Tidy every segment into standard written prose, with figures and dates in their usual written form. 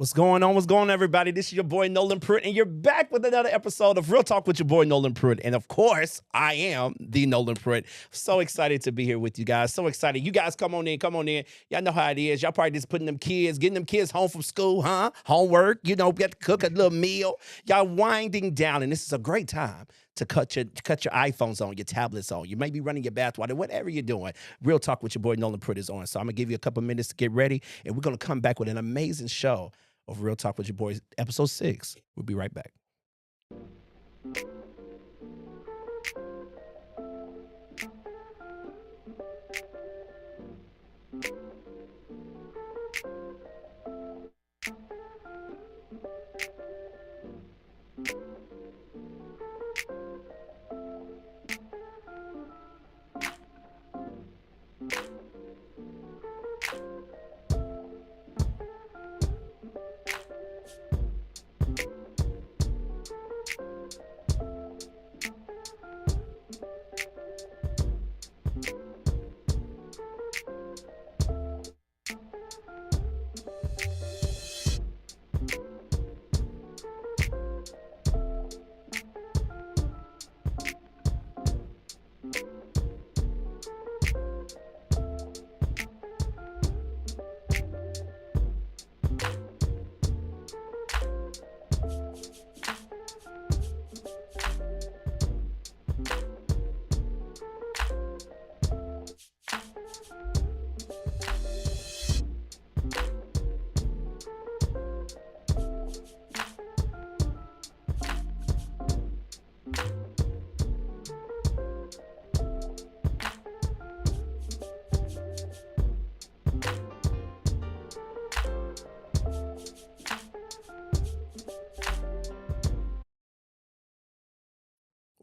What's going on? What's going on, everybody? This is your boy, Noland Pruitt, and you're back with another episode of Real Talk with your boy, Noland Pruitt. And of course, I am the Noland Pruitt. So excited to be here with you guys. So excited. You guys come on in, come on in. Y'all know how it is. Y'all probably just putting them kids, getting them kids home from school, huh? Homework, you know, get to cook a little meal. Y'all winding down, and this is a great time to cut your iPhones on, your tablets on. You may be running your bath water, whatever you're doing. Real Talk with your boy, Noland Pruitt is on. So I'm going to give you a couple minutes to get ready, and we're going to come back with an amazing show of Real Talk with your boys, episode 6. We'll be right back.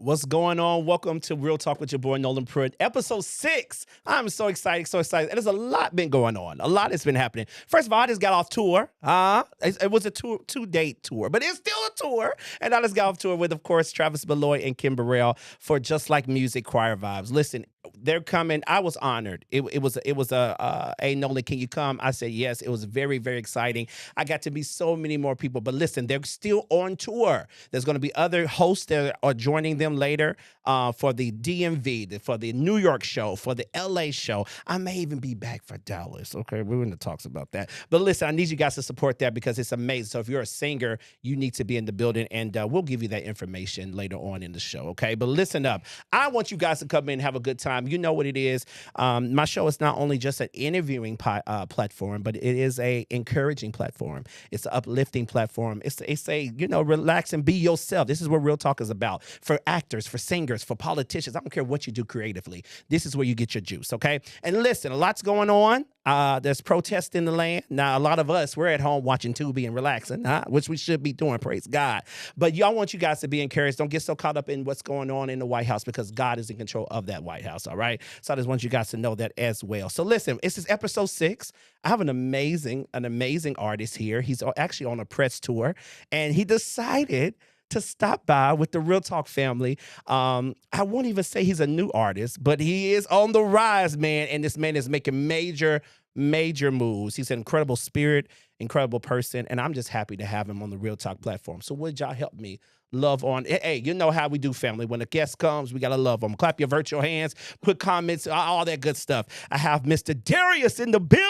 What's going on? Welcome to Real Talk with your boy, Noland Pruitt, episode 6. I'm so excited, so excited. And there's a lot been going on. A lot has been happening. First of all, I just got off tour. It was a two-date tour, but it's still a tour. And I just got off tour with, of course, Travis Beloy and Kim Burrell for Just Like Music Choir Vibes. Listen, they're coming. I was honored. It was hey, Noland, can you come? I said yes. It was very, very exciting. I got to meet so many more people. But listen, they're still on tour. There's going to be other hosts that are joining them later for the DMV, for the New York show, for the LA show. I may even be back for Dallas. Okay, we're in the talks about that. But listen, I need you guys to support that because it's amazing. So if you're a singer, you need to be in the building, and we'll give you that information later on in the show. Okay, but listen up. I want you guys to come in and have a good time. You know what it is. My show is not only just an interviewing platform, but it is a encouraging platform. It's an uplifting platform. It's a, you know, relax and be yourself. This is what Real Talk is about. For actors, for singers, for politicians. I don't care what you do creatively. This is where you get your juice, okay? And listen, a lot's going on. There's protests in the land. Now, a lot of us, we're at home watching Tubi and relaxing, which we should be doing, praise God. But y'all want you guys to be encouraged. Don't get so caught up in what's going on in the White House because God is in control of that White House, all right? So I just want you guys to know that as well. So listen, this is episode 6. I have an amazing artist here. He's actually on a press tour, and he decided to stop by with the Real Talk family. I won't even say he's a new artist, but he is on the rise, man. And this man is making major moves. He's an incredible spirit, incredible person. And I'm just happy to have him on the Real Talk platform. So would y'all help me love on? Hey, you know how we do, family. When a guest comes, we got to love them. Clap your virtual hands, put comments, all that good stuff. I have Mr. DARIUS in the building.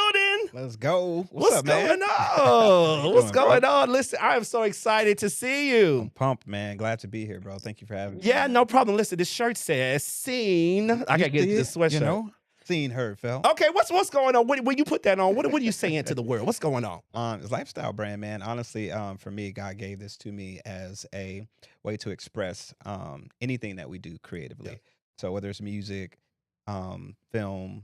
Let's go. What's up, going man? on? What's going on? Listen, I am so excited to see you. I'm pumped, man. Glad to be here, bro. Thank you for having me. Yeah, no problem. Listen, this shirt says "seen." I gotta get this sweatshirt. You know, seen, heard, felt. Okay, what's going on? When you put that on, what are you saying to the world? What's going on? It's lifestyle brand, man. Honestly, for me, God gave this to me as a way to express anything that we do creatively. Yeah. So whether it's music, film,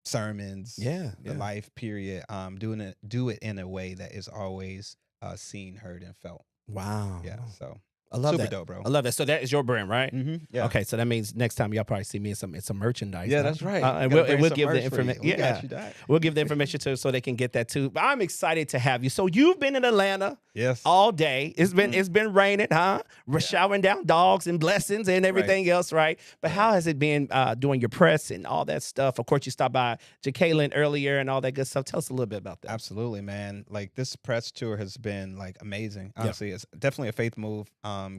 sermons, the life period, do it in a way that is always seen, heard, and felt. Wow. Yeah. So I love Super that. dope, bro. I love that. So that is your brand, right? Yeah. Okay, so that means next time y'all probably see me in some merchandise. Yeah, huh? that's right. And Gotta we'll bring some give the merch for you. information. We Yeah, got you, Doc. we'll give the information too, so they can get that too. But I'm excited to have you. So you've been in Atlanta Yes. all day. It's been raining, huh? We're showering down dogs and blessings and everything else, right? But how has it been doing your press and all that stuff? Of course, you stopped by Jacqueline earlier and all that good stuff. Tell us a little bit about that. Absolutely, man. Like this press tour has been like amazing. Yeah. Honestly, it's definitely a faith move.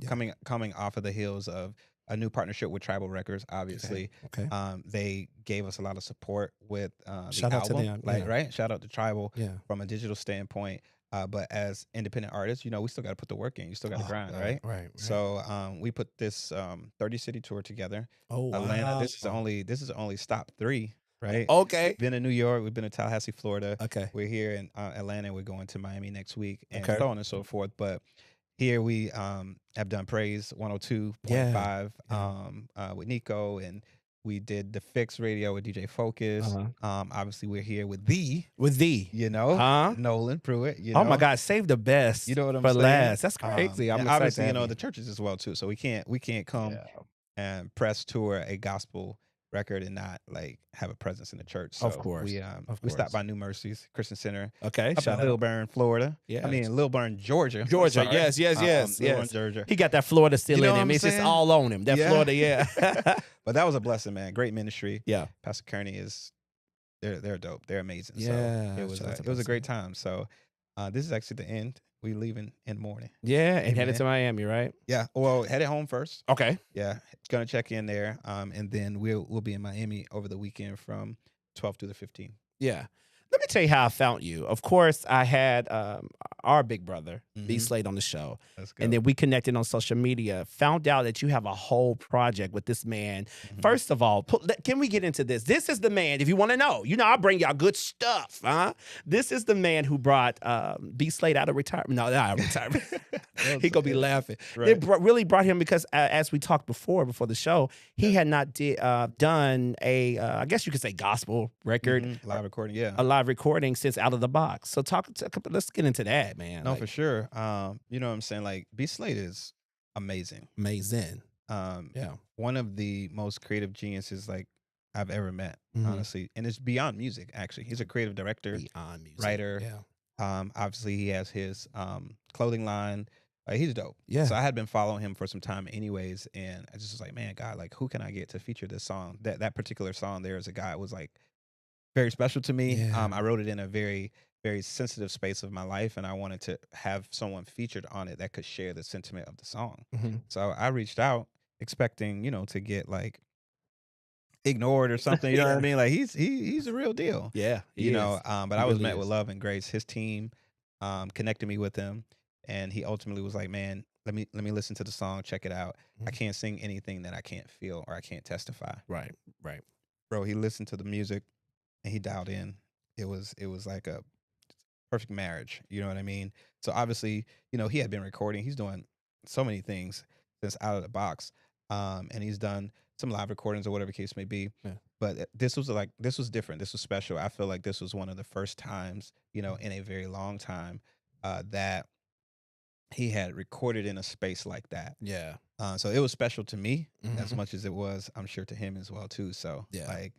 Coming off of the heels of a new partnership with Tribal Records. Obviously, Okay. they gave us a lot of support with Shout the out to album. them, Like yeah. right, shout out to Tribal Yeah. from a digital standpoint. But as independent artists, we still got to put the work in. You still got to grind, right? Right. So we put this 30 city tour together. Oh, wow. Atlanta. This is only stop 3. Right. Okay. We've been in New York. We've been to Tallahassee, Florida. Okay. We're here in Atlanta. We're going to Miami next week, and Okay. so on and so forth. But here we have done Praise 102.5 with Nico, and we did the Fix Radio with DJ Focus. Obviously, we're here with Noland Pruitt. Oh my God, save the best. You know what I'm for saying? last. That's crazy. I'm and excited obviously, to have the churches as well too. So we can't come and press tour a gospel record and not like have a presence in the church. So Of course. we stopped by New Mercies Christian Center. Okay, Up in Lilburn, Florida. Yeah. I mean Lilburn, Georgia. Georgia. Yes. Lilburn, Georgia. He got that Florida still You know in what him. I'm It's just saying? all on him. That Yeah. Florida, yeah. But that was a blessing, man. Great ministry. Yeah. Pastor Kearney they're dope. They're amazing. Yeah, So it was shout out to it was a Pastor great time. So this is actually the end. We leaving in the morning. Yeah, and headed Amen. to Miami, right? Yeah. Well, headed home first. Okay. Yeah, gonna check in there, and then we'll be in Miami over the weekend from 12th to the 15th. Yeah. Let me tell you how I found you. Of course, I had our big brother, B Slade, on the show. Let's go. And then we connected on social media, found out that you have a whole project with this man. First of all, can we get into this? This is the man, if you want to know. I bring y'all good stuff. This is the man who brought B Slade out of retirement. No, not out of retirement. He going to be laughing. Right. It really brought him because, as we talked before the show, he had not done a, I guess you could say, gospel record. Live recording, yeah. A live recording since Out of the Box. So let's get into that, man. No, for sure. You know what I'm saying? Like B Slade is amazing. Amazing. Yeah. One of the most creative geniuses like I've ever met, honestly. And it's beyond music, actually. He's a creative director, Beyond music. writer. Yeah. Obviously he has his clothing line. He's dope. Yeah. So I had been following him for some time anyways, and I just was like, man, God, like who can I get to feature this song? That particular song, there is a guy that was like very special to me. Yeah. I wrote it in a very, very sensitive space of my life, and I wanted to have someone featured on it that could share the sentiment of the song. So I reached out expecting, to get like ignored or something. You know what I mean? Like he's a real deal. Yeah. But I was met with love and grace. His team connected me with him, and he ultimately was like, man, let me listen to the song, check it out. I can't sing anything that I can't feel or I can't testify. Right. Bro, he listened to the music and he dialed in. It was like a perfect marriage. You know what I mean? So obviously, he had been recording. He's doing so many things since Out of the Box. And he's done some live recordings or whatever case may be. Yeah. But this was different. This was special. I feel like this was one of the first times, in a very long time, that he had recorded in a space like that. Yeah. So it was special to me as much as it was, I'm sure, to him as well too. So like,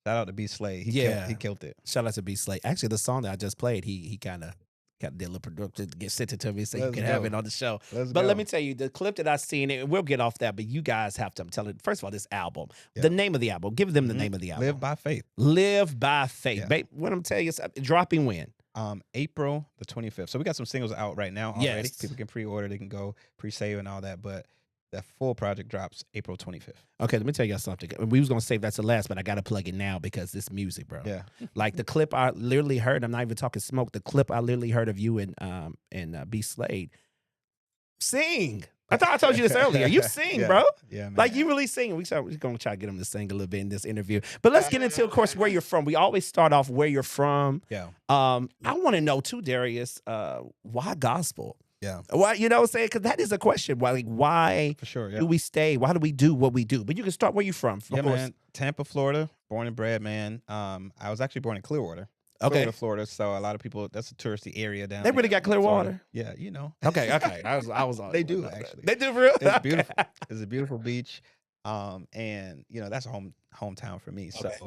shout out to B Slade. He killed it. Shout out to B Slade. Actually, the song that I just played, he kind of did a little production to get sent it to me so you can have it on the show. Let me tell you, the clip that I seen, and we'll get off that, but you guys have to, I'm telling you, first of all, this album, the name of the album, give them the name of the album. Live by Faith. Live by Faith. Yeah. Babe, what I'm telling you, dropping when? April the 25th. So we got some singles out right now already. Yes. People can pre-order, they can go pre-save and all that, but the full project drops April 25th. Okay, let me tell you something. We was gonna save that to last, but I gotta plug it now because this music, bro. Yeah. Like the clip I literally heard, I'm not even talking smoke. The clip I literally heard of you and B Slade sing. I thought I told you this earlier. You sing, Yeah. bro. Yeah, man. Like you really sing. We're gonna try to get him to sing a little bit in this interview. But let's get into, of course, where you're from. We always start off where you're from. Yeah. I want to know too, Darius, why gospel? Yeah. Why, what I'm saying? Because that is a question. Why For sure. Yeah. do we stay? Why do we do what we do? But you can start where you from. Of Yeah, course. man. Tampa, Florida, born and bred, man. I was actually born in Clearwater. Okay. to Florida, so a lot of people. That's a touristy area down They there. really got clear Florida. water. Yeah, you know. Okay. I was on. They do actually. They do for real. It's Okay. beautiful. It's a beautiful beach. And that's a hometown for me. So, Okay.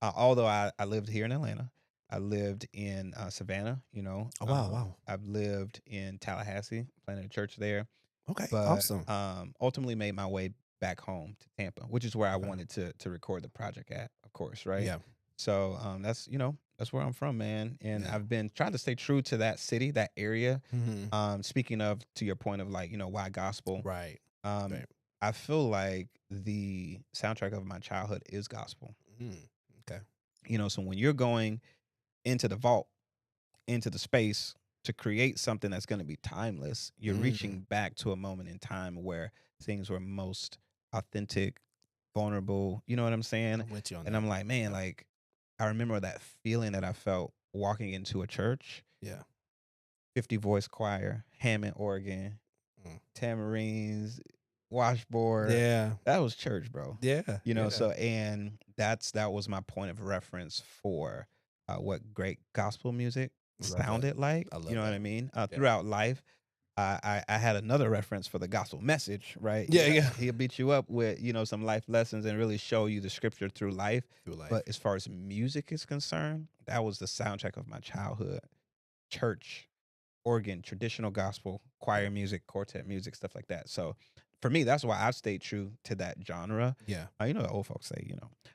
although I lived here in Atlanta, I lived in Savannah. Oh, wow. I've lived in Tallahassee, planted a church there, Okay. but Awesome. ultimately made my way back home to Tampa, which is where I Okay. wanted to record the project at, of course, right? Yeah. So that's where I'm from, man, and Yeah. I've been trying to stay true to that city, that area. Mm-hmm. Speaking of, to your point of like, why gospel? Right. Um, Right. I feel like the soundtrack of my childhood is gospel. Mm. Okay. So when you're going into the vault, into the space to create something that's going to be timeless, you're reaching back to a moment in time where things were most authentic, vulnerable. You know what I'm saying? I'm with you on And that. I'm like, man, Yeah. like I remember that feeling that I felt walking into a church, Yeah. 50 voice choir, Hammond organ, Mm. tamarines, washboard. Yeah. That was church, bro. Yeah. Yeah. So and that was my point of reference for what great gospel music I love that. sounded like. I love You know what that. I mean? Yeah. Throughout life, I had another reference for the gospel message, right? Yeah, yeah. He'll beat you up with some life lessons and really show you the scripture through life. Through life. But as far as music is concerned, that was the soundtrack of my childhood. Church, organ, traditional gospel, choir music, quartet music, stuff like that. So for me, that's why I've stayed true to that genre. Yeah. The old folks say,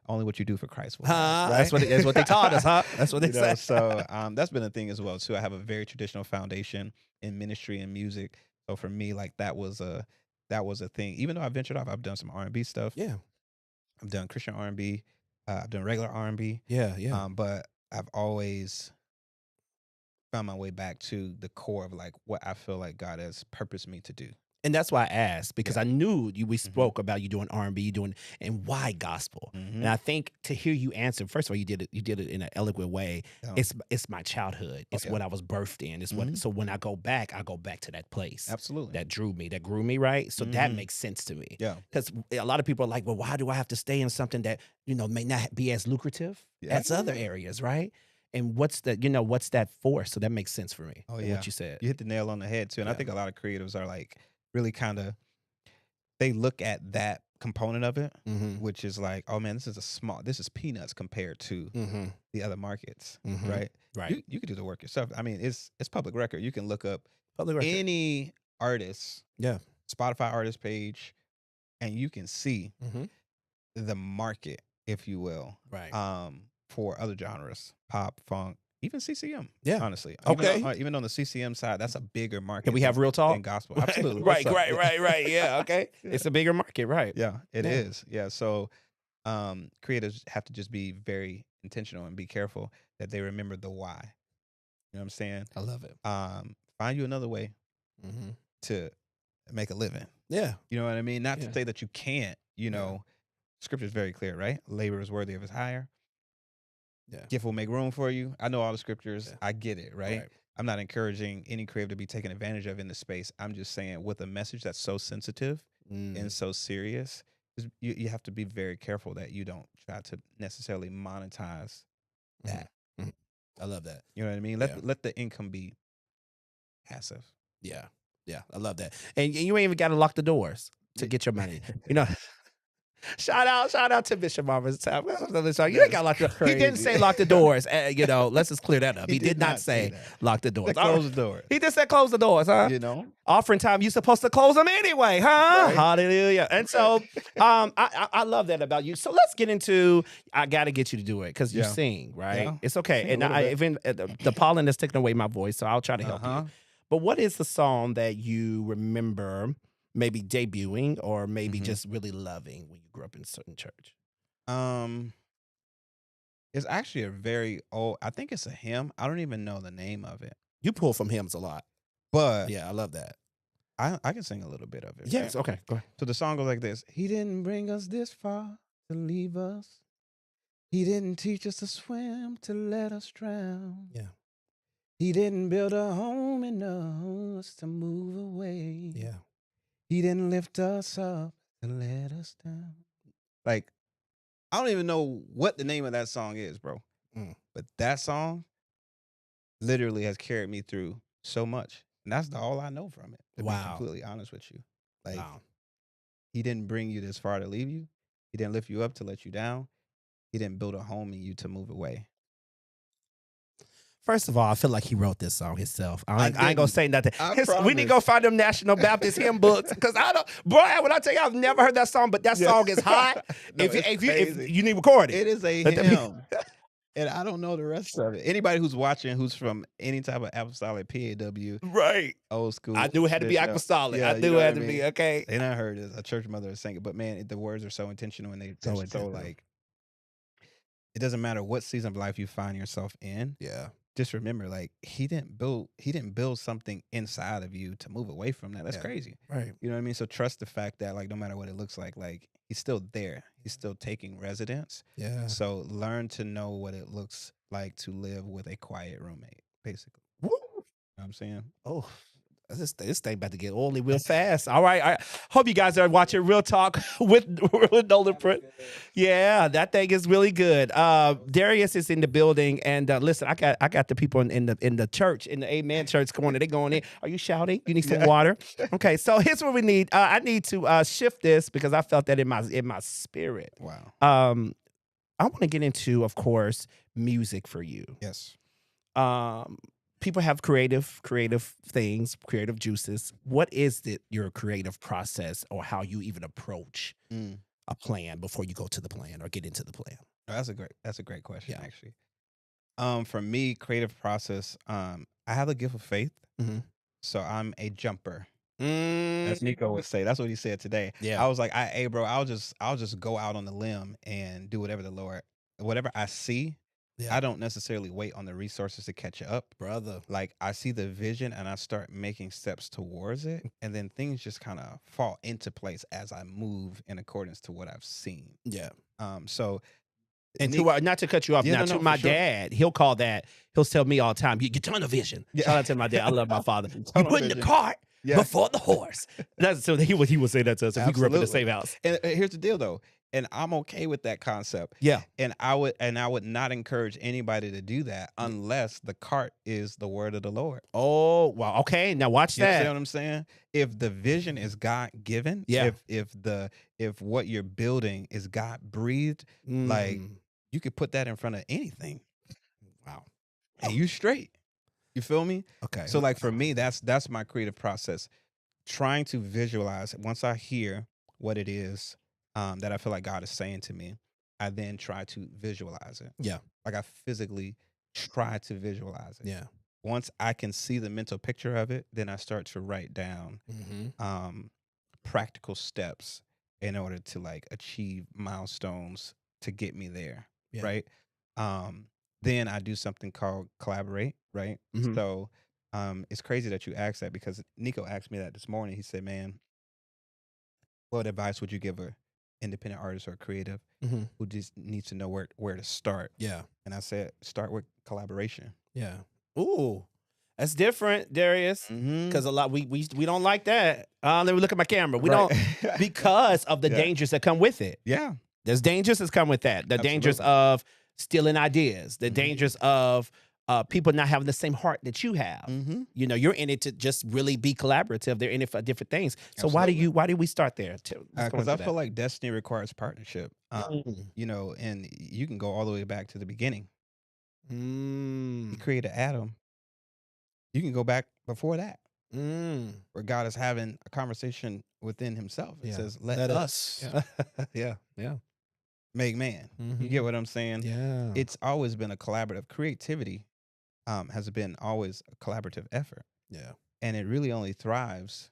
only what you do for Christ will Huh? last, right? That's what they taught us, huh? That's what they said. So that's been a thing as well too. I have a very traditional foundation in ministry and music. So for me, like that was a thing. Even though I ventured off, I've done some R&B stuff. Yeah. I've done Christian R&B. I've done regular R&B. Yeah. Yeah. But I've always found my way back to the core of like what I feel like God has purposed me to do. And that's why I asked, because Yeah. I knew we spoke about you doing R&B, and why gospel. And I think to hear you answer, first of all, you did it in an eloquent way. Yeah. It's my childhood. It's yeah. what I was birthed in. It's what. So when I go back to that place. Absolutely. That grew me, right? So that makes sense to me. Yeah. Because a lot of people are like, well, why do I have to stay in something that may not be as lucrative as other areas, right? And what's that for? So that makes sense for me. Oh, in yeah. What you said. You hit the nail on the head too. And I Yeah. think a lot of creatives are like really kind of, they look at that component of it, which is like, oh man, this is peanuts compared to the other markets, right? Right. You could do the work yourself. I mean, it's public record. You can look up Public record. any artist, Yeah. Spotify artist page, and you can see the market, if you will, Right. for other genres, pop, funk, even CCM. Yeah. Honestly, Okay. even on the CCM side, that's a bigger market. Can we have real talk? than gospel? Absolutely. Right. What's up? Right. Yeah. Okay. Yeah. It's a bigger market, right? Yeah, it Yeah. is. Yeah. So creators have to just be very intentional and be careful that they remember the why. You know what I'm saying? I love it. Find you another way Mm-hmm. to make a living. Yeah. You know what I mean? Not Yeah. to say that you can't, Scripture is very clear, right? Labor is worthy of his hire. Yeah. Gift will make room for you. I know all the scriptures. Yeah. I get it, right? I'm not encouraging any creative to be taken advantage of in the space. I'm just saying with a message that's so sensitive and so serious, you have to be very careful that you don't try to necessarily monetize that. I love that. You know what I mean? Let the income be passive. Yeah. Yeah. I love that. And you ain't even got to lock the doors to get your money. Shout out to Bishop Marvin's time. You ain't got to lock the doors. He didn't say lock the doors. Let's just clear that up. He did not say lock the doors. Close the doors. He just said close the doors, huh? Offering time, you're supposed to close them anyway, huh? Right. Hallelujah. And so I love that about you. So let's get into, I got to get you to do it because you sing, right? Yeah. It's okay. And even the pollen has taken away my voice, so I'll try to help you. But what is the song that you remember maybe debuting or maybe just really loving when you grew up in a certain church? It's actually a very old, I think it's a hymn. I don't even know the name of it. You pull from hymns a lot. But yeah, I love that. I can sing a little bit of it. Yes, okay, go ahead. So the song goes like this. He didn't bring us this far to leave us. He didn't teach us to swim to let us drown. Yeah. He didn't build a home in us to move away. Yeah. He didn't lift us up to let us down. Like, I don't even know what the name of that song is, bro. But that song literally has carried me through so much. And that's all I know from it, to be Wow. completely honest with you. Like, Wow. he didn't bring you this far to leave you. He didn't lift you up to let you down. He didn't build a home in you to move away. First of all, I feel like he wrote this song himself. I ain't gonna didn't. say nothing. I We need to go promise. find them National Baptist hymn books because I don't, boy. When I tell you, I've never heard that song, but that Yeah. song is hot. No, if it's you crazy. need to record It it, is a Let that be- hymn. And I don't know the rest of it. Anybody who's watching who's from any type of apostolic PAW, right? old school, I knew it had to be traditional, apostolic. I you knew know it what had I to be mean? okay. They not heard as a church mother sing it, but man, the words are so intentional and they're So so intentional. like, it doesn't matter what season of life you find yourself in. Yeah. Just remember, like, he didn't build something inside of you to move away from that. That's Yeah. crazy. Right. You know what I mean? So trust the fact that, like, no matter what it looks like he's still there. He's still taking residence. Yeah. So learn to know what it looks like to live with a quiet roommate, basically. Woo. You know what I'm saying? Oh, this thing about to get oily real fast. All right. I hope you guys are watching Real Talk with Noland Pruitt. Yeah, that thing is really good. Darius is in the building, and listen, I got the people in the church, in the Amen Church corner. They going in. Are you shouting? You need some water? Okay, so here's what we need. I need to shift this because I felt that in my spirit. Wow. I want to get into, of course, music for you. Yes. People have creative things, creative juices. What is your creative process, or how you even approach a plan before you go to the plan or get into the plan? Oh, that's a great question, Yeah. actually. For me, creative process, I have the gift of faith. So I'm a jumper. As Nico would say. That's what he said today. Yeah. I was like, hey bro, I'll just go out on the limb and do whatever I see. Yeah. I don't necessarily wait on the resources to catch up. Brother. Like, I see the vision and I start making steps towards it, and then things just kind of fall into place as I move in accordance to what I've seen. Yeah. So And not to cut you off, Yeah, now no, to for my sure. dad, he'll tell me all the time, you tunnel vision. Yeah. Shout out to my dad. I love my father. You Tunnel put in the vision. cart Yeah. before the horse. That's so he would say that to us if we grew up in the Absolutely. same house. And here's the deal though, and I'm okay with that concept. Yeah. And I would not encourage anybody to do that unless the cart is the word of the Lord. Oh, wow. Okay. Now watch You understand that. what I'm saying? If the vision is God given, Yeah. if what you're building is God breathed, like, Mm. you could put that in front of anything Wow. and you straight. You feel me? Okay. So like for me, that's my creative process. Trying to visualize once I hear what it is that I feel like God is saying to me, I then try to visualize it. Yeah. Like, I physically try to visualize it. Yeah. Once I can see the mental picture of it, then I start to write down practical steps in order to, like, achieve milestones to get me there. Yeah. Right. Then I do something called collaborate. Right. So it's crazy that you asked that, because Nico asked me that this morning. He said, man, what advice would you give a independent artist or creative who just needs to know where to start? Yeah. And I said, start with collaboration. Yeah. Ooh, that's different, Darius. Because a lot we don't like that. Let me look at my camera. We don't, because of the dangers that come with it. Yeah. There's dangers that come with that. The dangers of stealing ideas. The dangers of people not having the same heart that you have. You know, you're in it to just really be collaborative. They're in it for different things. So why do we start there? Because I feel like destiny requires partnership. You know, and you can go all the way back to the beginning. You created Adam. You can go back before that, where God is having a conversation within himself. It says, let us Yeah. make man. You get what I'm saying? Yeah. It's always been a collaborative. Creativity has been always a collaborative effort. Yeah. And it really only thrives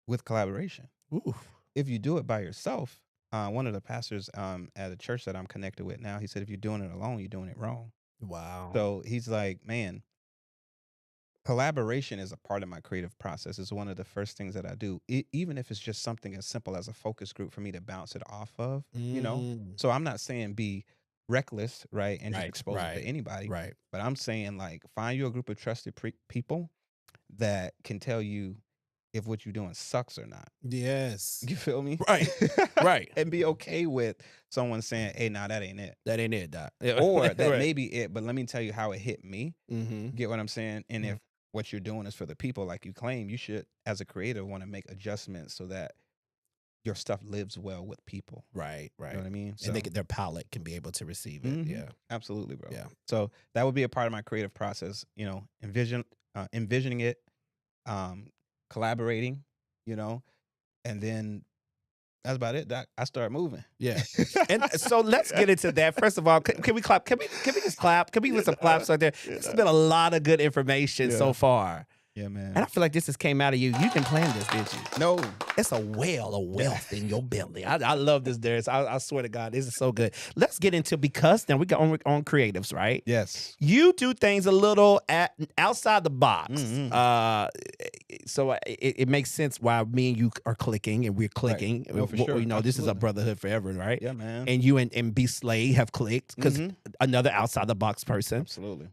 with collaboration. Ooh. If you do it by yourself, one of the pastors at a church that I'm connected with now, he said, if you're doing it alone, you're doing it wrong. Wow. So he's like, man, collaboration is a part of my creative process. It's one of the first things that I do, even if it's just something as simple as a focus group for me to bounce it off of, you know? So I'm not saying be reckless, right? And just expose it to anybody. Right. But I'm saying, like, find you a group of trusted people that can tell you if what you're doing sucks or not. Yes. You feel me? Right. Right. And be okay with someone saying, hey, nah, that ain't it. That ain't it, Doc. Or that Right. may be it, but let me tell you how it hit me. Mm-hmm. Get what I'm saying? And Mhm. if what you're doing is for the people, like you claim, you should, as a creator, want to make adjustments so that your stuff lives well with people. Right. You know Right. what I mean? And their palate can be able to receive it. Yeah. Absolutely, bro. Yeah. So that would be a part of my creative process, envisioning it, collaborating, and then that's about it, Doc. I start moving. Yeah. And so let's get into that. First of all, can we clap? Can we just clap? Can we get some claps right there? This has been a lot of good information so far. Yeah, man. And I feel like this just came out of you. You didn't plan this, did you? No. It's a well of wealth in your belly. I love this, Darius. I swear to God, this is so good. Let's get into, because then we got on creatives, right? Yes. You do things a little outside the box. So it makes sense why me and you are clicking, and we're clicking. Right. No, for sure. This is a brotherhood forever, right? Yeah, man. And you and B Slay have clicked because another outside the box person. Absolutely.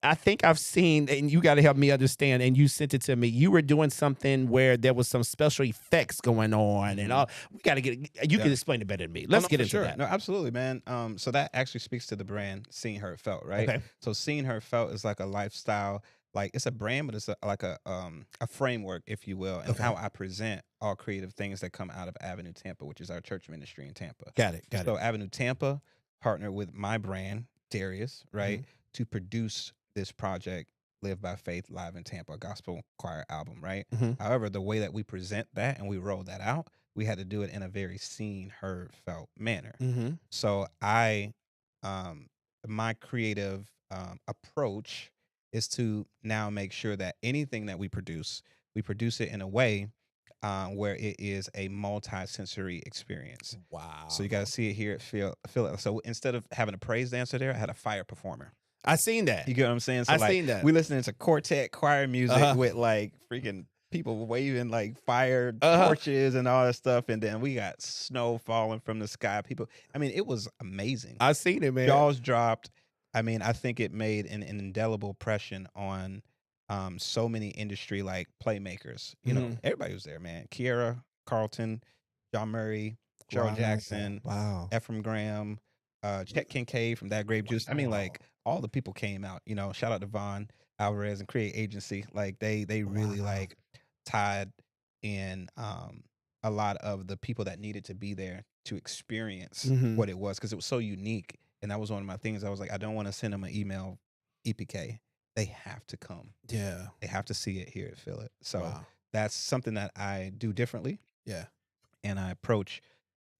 I think I've seen, and you got to help me understand, and you sent it to me. You were doing something where there was some special effects going on, and all. We got to get. You can explain it better than me. Let's get into that. No, absolutely, man. So that actually speaks to the brand Seen, Heard, Felt, right? Okay. So Seen, Heard, Felt is like a lifestyle, like it's a brand, but it's like a framework, if you will, and how I present all creative things that come out of Avenue Tampa, which is our church ministry in Tampa. Got it. So Avenue Tampa partnered with my brand DARIUS, right, to produce this project, Live by Faith Live in Tampa, a gospel choir album, right? However, the way that we present that and we roll that out, we had to do it in a very seen, heard, felt manner. So my creative approach is to now make sure that anything that we produce it in a way where it is a multi-sensory experience. Wow. So you got to see it, hear it, feel it. So instead of having a praise dancer there, I had a fire performer. I seen that. You get what I'm saying? So I seen that. We listening to quartet choir music with like freaking people waving like fire torches and all that stuff, and then we got snow falling from the sky. People, I mean, it was amazing. I seen it, man. Jaws dropped. I mean, I think it made an indelible impression on so many industry like playmakers. You know, everybody was there, man. Kiera, Carlton, John Murray, Cheryl Jackson, Ephraim Graham, Chet Kincaid from That Grape Juice. I mean, like all the people came out. You know, shout out to Vaughn Alvarez and Create Agency. Like they really like tied in a lot of the people that needed to be there to experience what it was, because it was so unique. And that was one of my things. I was like, I don't want to send them an email EPK. They have to come. Yeah. They have to see it, hear it, feel it. So that's something that I do differently. Yeah. And I approach,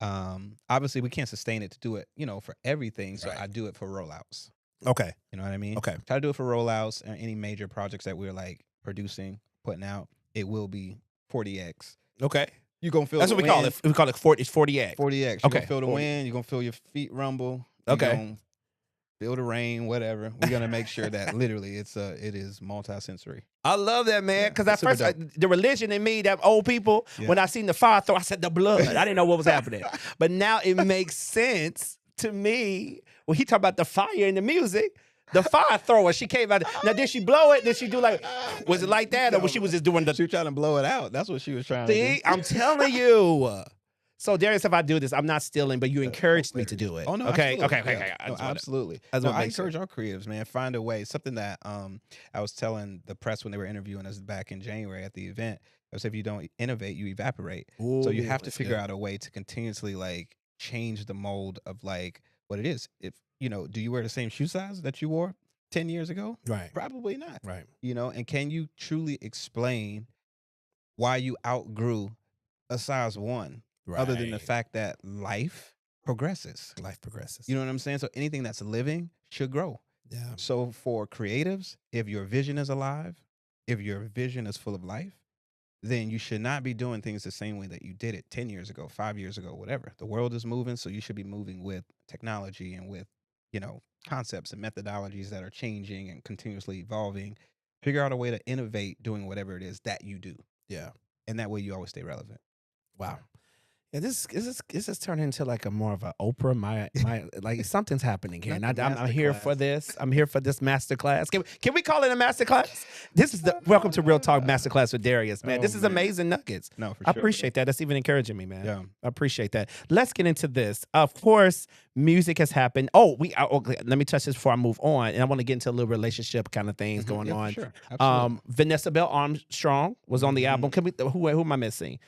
obviously we can't sustain it to do it, for everything. So I do it for rollouts. Okay. You know what I mean? Okay. Try to do it for rollouts and any major projects that we're like producing, putting out. It will be 40X. Okay. You're going to feel That's what we call it. We call it 40X. 40X. You're going to feel the wind. You're going to feel your feet rumble. Okay. Feel the rain, whatever. We're gonna make sure that literally it is multi-sensory. I love that, man. Because at first, the religion in me, that old people, when I seen the fire throw, I said the blood. I didn't know what was happening. But now it makes sense to me when he talk about the fire in the music. The fire thrower, she came out. Now, did she blow it? Did she do like, was it like that? Or was she just doing the... She was trying to blow it out. That's what she was trying to do. See, I'm telling you. So, Darius, if I do this, I'm not stealing, but you encouraged me to do it. Oh, no, okay. Absolutely. Okay. No, absolutely. I encourage our creatives, man. Find a way. Something that I was telling the press when they were interviewing us back in January at the event. I was, if you don't innovate, you evaporate. Ooh, so you have to figure out a way to continuously like change the mold of like what it is. If do you wear the same shoe size that you wore 10 years ago? Right. Probably not. Right. And can you truly explain why you outgrew a size 1? Right. Other than the fact that life progresses. Life progresses. You know what I'm saying? So anything that's living should grow. Yeah. So for creatives, if your vision is alive, if your vision is full of life, then you should not be doing things the same way that you did it 10 years ago, 5 years ago, whatever. The world is moving, so you should be moving with technology and with, concepts and methodologies that are changing and continuously evolving. Figure out a way to innovate doing whatever it is that you do. Yeah. And that way you always stay relevant. Wow. Yeah, this is turning into like a more of a Oprah. My like something's happening here, and Not the I'm here for masterclass. this. I'm here for this masterclass. Can we call it a masterclass? This is the welcome to Real Talk Masterclass with Darius, man. Oh, This is man. amazing nuggets. No, for I sure. appreciate that. That's even encouraging me, man. Yeah. I appreciate that. Let's get into this. Of course, music has happened. Oh, okay, let me touch this before I move on, and I want to get into a little relationship kind of things Mhm. going Yeah, for on. sure. Absolutely. Vanessa Bell Armstrong was on the album. Mhm. Can we? Who am I missing?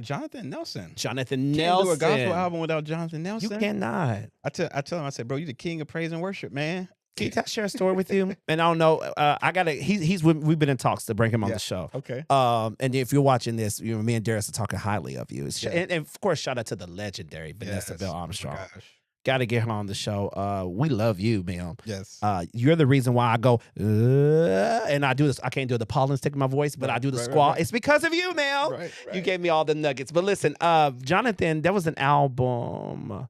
Jonathan Nelson. Jonathan Can't Nelson. do a gospel album without Jonathan You Nelson. cannot. I tell him, I said, bro, you the king of praise and worship, man. Can I share a story with you? And I don't know. I gotta. We've been in talks to bring him on Yeah. the show. Okay. And if you're watching this, me and Darius are talking highly of you. Yeah. And of course, shout out to the legendary Vanessa Yes. Bell Oh my Armstrong. gosh. Got to get her on the show. We love you, ma'am. Yes. You're the reason why I go, and I do this. I can't do the pollen stick in my voice, but I do the right, squall. right. It's because of you, ma'am. Right. You gave me all the nuggets. But listen, Jonathan, there was an album.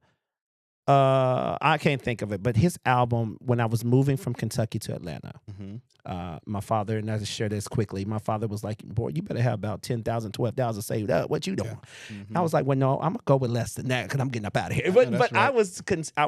I can't think of it, but his album when I was moving from Kentucky to Atlanta. Mm-hmm. My father, and I just share this quickly. My father was like, "Boy, you better have about 10,000, 12,000 saved up. What you doing?" Mm-hmm. I was like, "Well, no, I'm gonna go with less than that because I'm getting up out of here." I But, know, that's I right.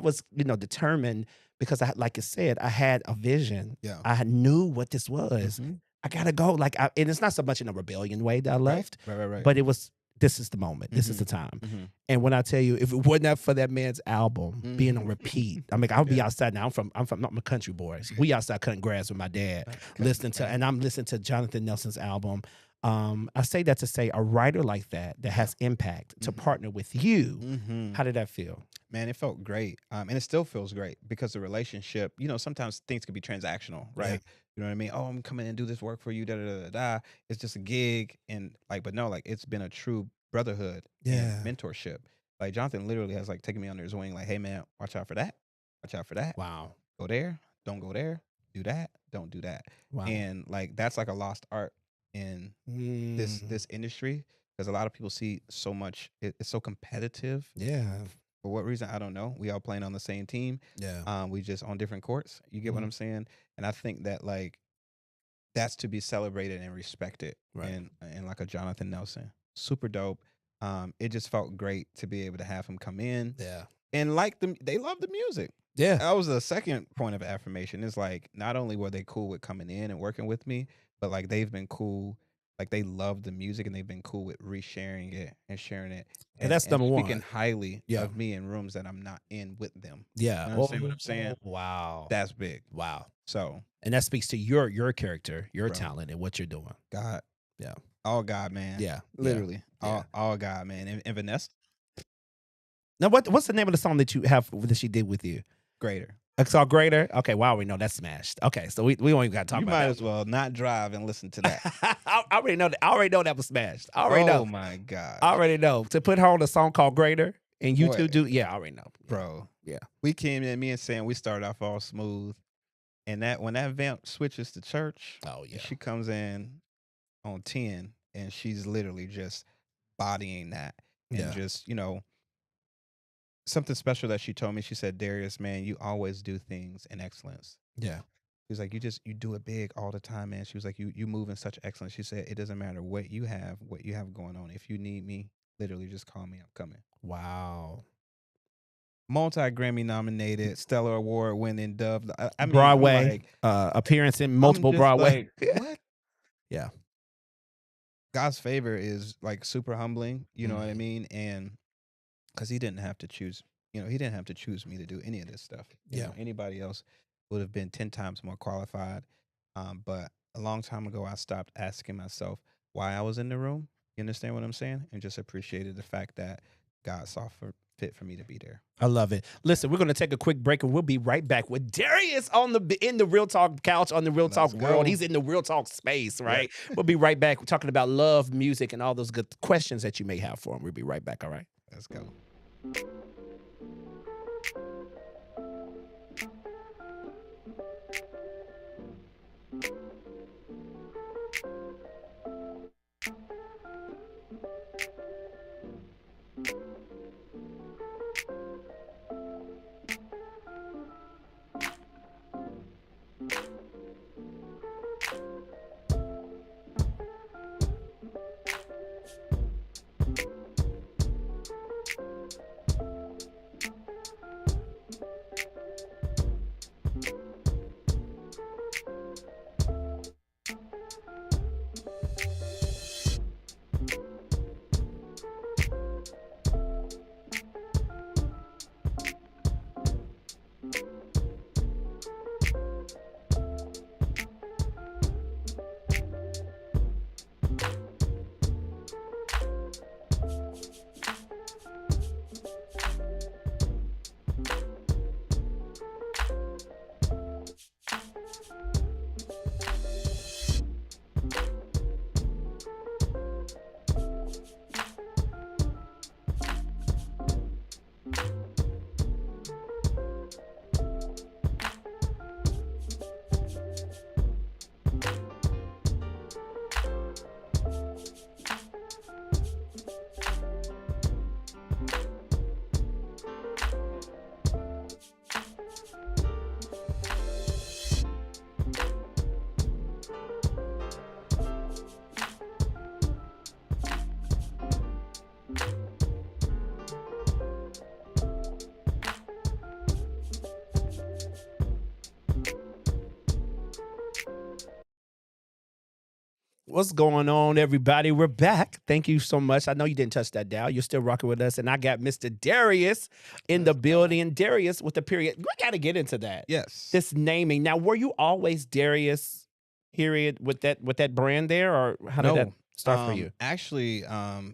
was determined because like I said, I had a vision. Yeah. I knew what this was. Mhm. I gotta go. And it's not so much in a rebellion way that I left, Right. but it was. This is the moment. This is the time. Mm-hmm. And when I tell you, if it wasn't up for that man's album being on repeat, I mean, I'll be outside now. I'm a country boy. We outside cutting grass with my dad, and I'm listening to Jonathan Nelson's album. I say that to say a writer like that has impact to partner with you. Mm-hmm. How did that feel? Man, it felt great. And it still feels great because the relationship, sometimes things can be transactional, right? Yeah. You know what I mean? Oh, I'm coming in and do this work for you, da da da da da. It's just a gig. And but no, it's been a true brotherhood and mentorship. Like Jonathan literally has taken me under his wing, like, hey man, watch out for that. Watch out for that. Wow. Go there, don't go there, do that, don't do that. Wow. And that's like a lost art in this industry because a lot of people see so much, it's so competitive. Yeah. For what reason, I don't know. We all playing on the same team. Yeah. We just on different courts. You get what I'm saying? And I think that that's to be celebrated and respected. Right. And like a Jonathan Nelson, super dope. It just felt great to be able to have him come in. Yeah. And they love the music. Yeah. That was the second point of affirmation. It's not only were they cool with coming in and working with me, but they've been cool. They love the music and they've been cool with resharing it and sharing it. And that's number one. Speaking highly Yeah. of me in rooms that I'm not in with them. Yeah. You understand what I'm saying? Wow. That's big. Wow. So And that speaks to your character, your Bro. talent, and what you're doing. God. Yeah. All God, man. Yeah. Literally. Yeah. All God, man. And Vanessa, Now, what's the name of the song that you have that she did with you? greater. It's all Greater. Okay, wow, we know that's smashed. Okay, so we don't even got to talk You about might that. as well not drive and listen to that. I already know that. I already know that was smashed. I already know. Oh my God. I already know. To put her on a song called Greater and you Boy. two do, yeah, I already know. Bro. Yeah. We came in, me and Sam, we started off all smooth. And when that vamp switches to church, Oh yeah. she comes in on 10 and she's literally just bodying that. And Yeah. just, something special that she told me. She said, Darius, man, you always do things in excellence. Yeah. She was like, you do it big all the time, man. She was like, you move in such excellence. She said, it doesn't matter what you have going on. If you need me, literally just call me. I'm coming. Wow. Multi-Grammy nominated, Stellar Award winning Dove. I mean, I'm Broadway like, appearance in I'm multiple just Broadway. like, what? Yeah. God's favor is super humbling. You know what I mean? And because he didn't have to choose, he didn't have to choose me to do any of this stuff. You know, anybody else would have been 10 times more qualified. But a long time ago, I stopped asking myself why I was in the room. You understand what I'm saying? And just appreciated the fact that God saw fit for me to be there. I love it. Listen, we're going to take a quick break and we'll be right back with Darius in the Real Talk couch, on the Real Talk world. He's in the Real Talk space, right? Yeah. We'll be right back. We're talking about love, music, and all those good questions that you may have for him. We'll be right back, all right? Let's go. What's going on, everybody? We're back. Thank you so much. I know you didn't touch that dial. You're still rocking with us. And I got Mr. Darius in the building. Darius with the period. We got to get into that. Yes. This naming. Now, were you always Darius, period, with that brand there? Or how did that start for you? Actually,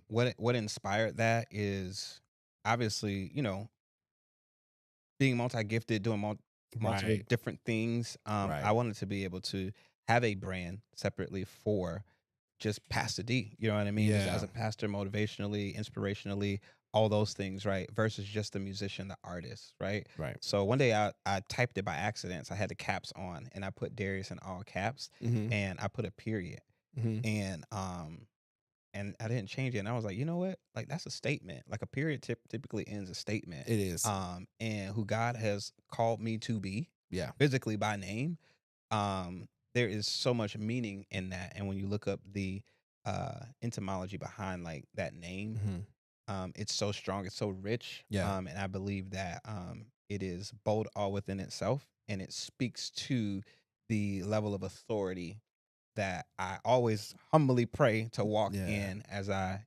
what inspired that is obviously, being multi-gifted, doing multiple Right. different things. Right. I wanted to be able to have a brand separately for just Pastor D. You know what I mean? Just Yeah. as a pastor, motivationally, inspirationally, all those things, right? Versus just the musician, the artist, right? Right. So one day I typed it by accident. So I had the caps on and I put Darius in all caps Mm-hmm. and I put a period. Mm-hmm. And I didn't change it. And I was like, you know what? Like that's a statement. Like a period typically ends a statement. It is. And who God has called me to be, Yeah. physically by name, there is so much meaning in that. And when you look up the etymology behind like that name, Mm-hmm. it's so strong, it's so rich. Yeah. And I believe that it is bold all within itself, and it speaks to the level of authority that I always humbly pray to walk Yeah. in as I,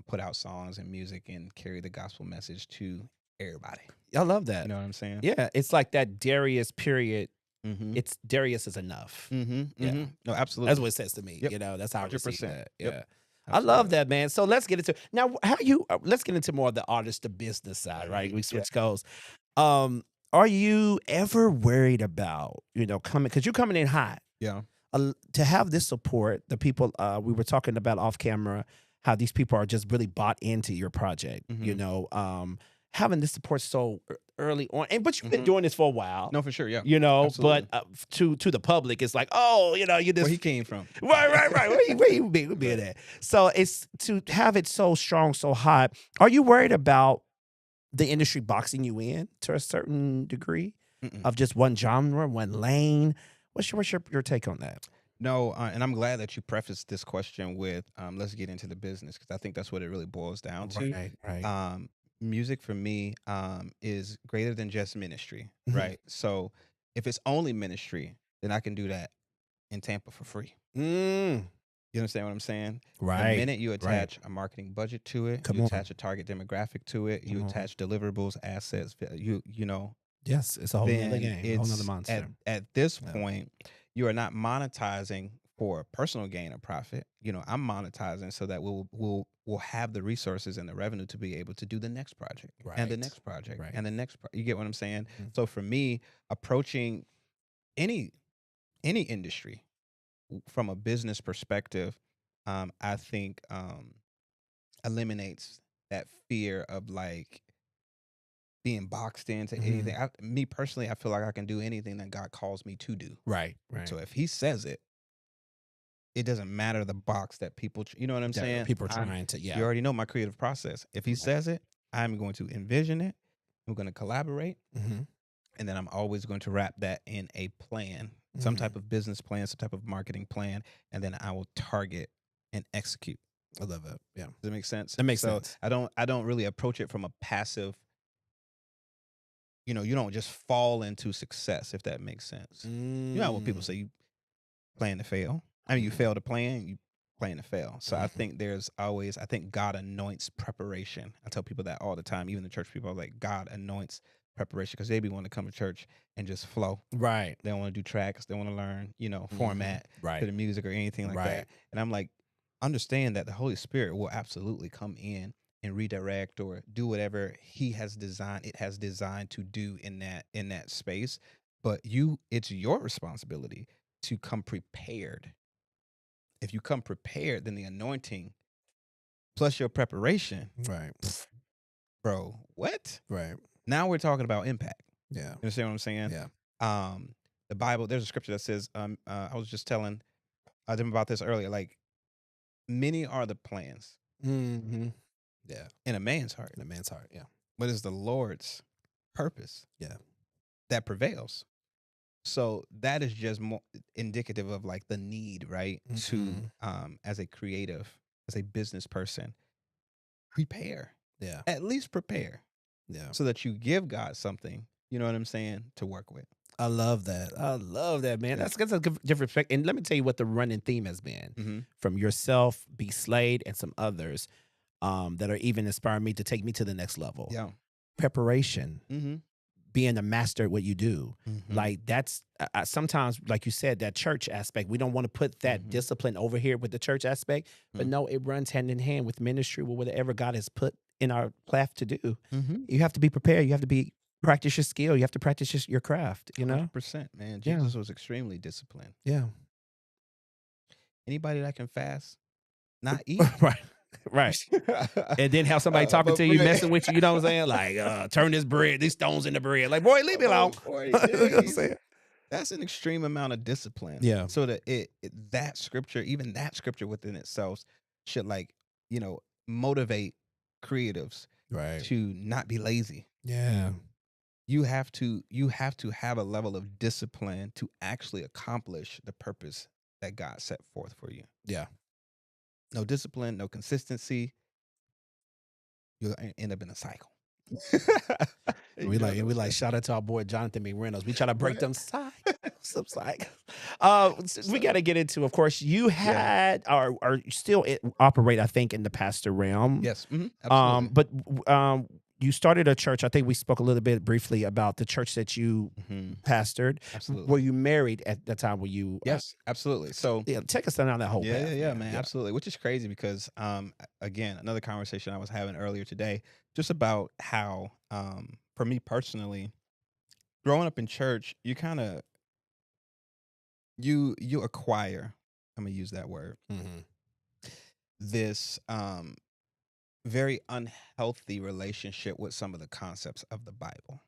put out songs and music and carry the gospel message to everybody. I love that. You know what I'm saying? Yeah. It's like that Darius period. Mm-hmm. It's Darius is enough. Mm-hmm. Yeah. Mm-hmm. No, absolutely. That's what it says to me. Yep. That's how I receive 100%. that. Yep. Yeah. I love that, man. So let's get into now. Let's get into more of the artist to business side, right? We switch goals. Are you ever worried about coming because you're coming in hot? Yeah. To have this support, the people we were talking about off camera, how these people are just really bought into your project. Mhm. Having this support so early on, but you've been Mhm. doing this for a while. No, for sure. Yeah. But Absolutely. to the public, it's like, oh, you just Where he came from. right. Where you be at? So it's to have it so strong, so hot. Are you worried about the industry boxing you in to a certain degree Mm-mm. of just one genre, one lane? What's your take on that? No, and I'm glad that you prefaced this question with let's get into the business, because I think that's what it really boils down to. Right. Music for me is greater than just ministry, Mhm. right? So if it's only ministry, then I can do that in Tampa for free. Mm. You understand what I'm saying? Right. The minute you attach a marketing budget to it, Come you on. attach a target demographic to it, you Come on. attach deliverables, assets, you know, Yes, it's a whole nother then game, a whole nother it's monster. at this Yeah. point, you are not monetizing for personal gain or profit. I'm monetizing so that we'll have the resources and the revenue to be able to do the next project and the Right. next project Right. and the next. You get what I'm saying? Mhm. So for me, approaching any industry from a business perspective, I think eliminates that fear of like being boxed into anything. Me personally, I feel like I can do anything that God calls me to do. Right. So if He says it, it doesn't matter the box that people, you know what I'm saying? People are trying to, You already know my creative process. If He says it, I'm going to envision it. I'm going to collaborate. Mm-hmm. And then I'm always going to wrap that in a plan, some type of business plan, some type of marketing plan. And then I will target and execute. I love it. Yeah. Does that make sense? That makes sense. I don't really approach it from a passive, you don't just fall into success, if that makes sense. You know what people say, you plan to fail. I mean, you fail to plan, you plan to fail. So I think I think God anoints preparation. I tell people that all the time, even the church people are like, God anoints preparation, because they be wanting to come to church and just flow. Right. They don't want to do tracks. They want to learn, format Right. to the music or anything like that. And I'm like, understand that the Holy Spirit will absolutely come in and redirect or do whatever He has designed. It has designed to do in that space. But it's your responsibility to come prepared. If you come prepared, then the anointing plus your preparation, Right. bro, what? Right. Now we're talking about impact. Yeah. You understand what I'm saying? Yeah. The Bible, there's a scripture that says, I was just telling them about this earlier, like, many are the plans Mm-hmm. Yeah. in a man's heart, In a man's heart. Yeah. but it's the Lord's purpose that prevails. So that is just more indicative of like the need, right? To as a creative, as a business person, prepare. Yeah. At least prepare. Yeah. So that you give God something, you know what I'm saying, to work with. I love that. I love that, man. Yeah. That's a different perspective. And let me tell you what the running theme has been Hmm. from yourself, Be Slade, and some others that are even inspiring me to take me to the next level. Yeah. Preparation, Hmm. being a master at what you do. Hmm. Like that's sometimes, like you said, that church aspect. We don't want to put that Hmm. discipline over here with the church aspect, but no, it runs hand in hand with ministry, with whatever God has put in our path to do. Hmm. You have to be prepared. You have to be practice your skill. You have to practice your craft. You know? 100%, man. Yeah. Jesus was extremely disciplined. Yeah. Anybody that can fast, not eat. Right. Right. And then have somebody talking But to you, messing with you, you know what I'm saying? Like, turn this bread, these stones into bread. Like, boy, leave me alone. 40 You know what I'm days. saying? That's an extreme amount of discipline. Yeah. So that that scripture, even that scripture within itself, should like you know motivate creatives Right. to not be lazy. Yeah. You have to have a level of discipline to actually accomplish the purpose that God set forth for you. Yeah. No discipline, no consistency, you'll end up in a cycle. We You know like what I'm we like saying? shout out to our boy Jonathan McReynolds. We try to break Right. them cycles. Some cycles. We So, got to get into. Of course, you yeah. had or you still operate, I think, in the pastor realm. Yes. Absolutely. But you started a church. I think we spoke a little bit briefly about the church that you Hmm. pastored. Were Absolutely. you married at the time? Were you? Yes. Absolutely. So, Yeah, take us down that whole yeah, yeah, path, yeah, man. man. Yeah. Absolutely. Which is crazy because, again, another conversation I was having earlier today, just about how, for me personally, growing up in church, you kind of you acquire. I'm gonna use that word. Hmm. This very unhealthy relationship with some of the concepts of the Bible.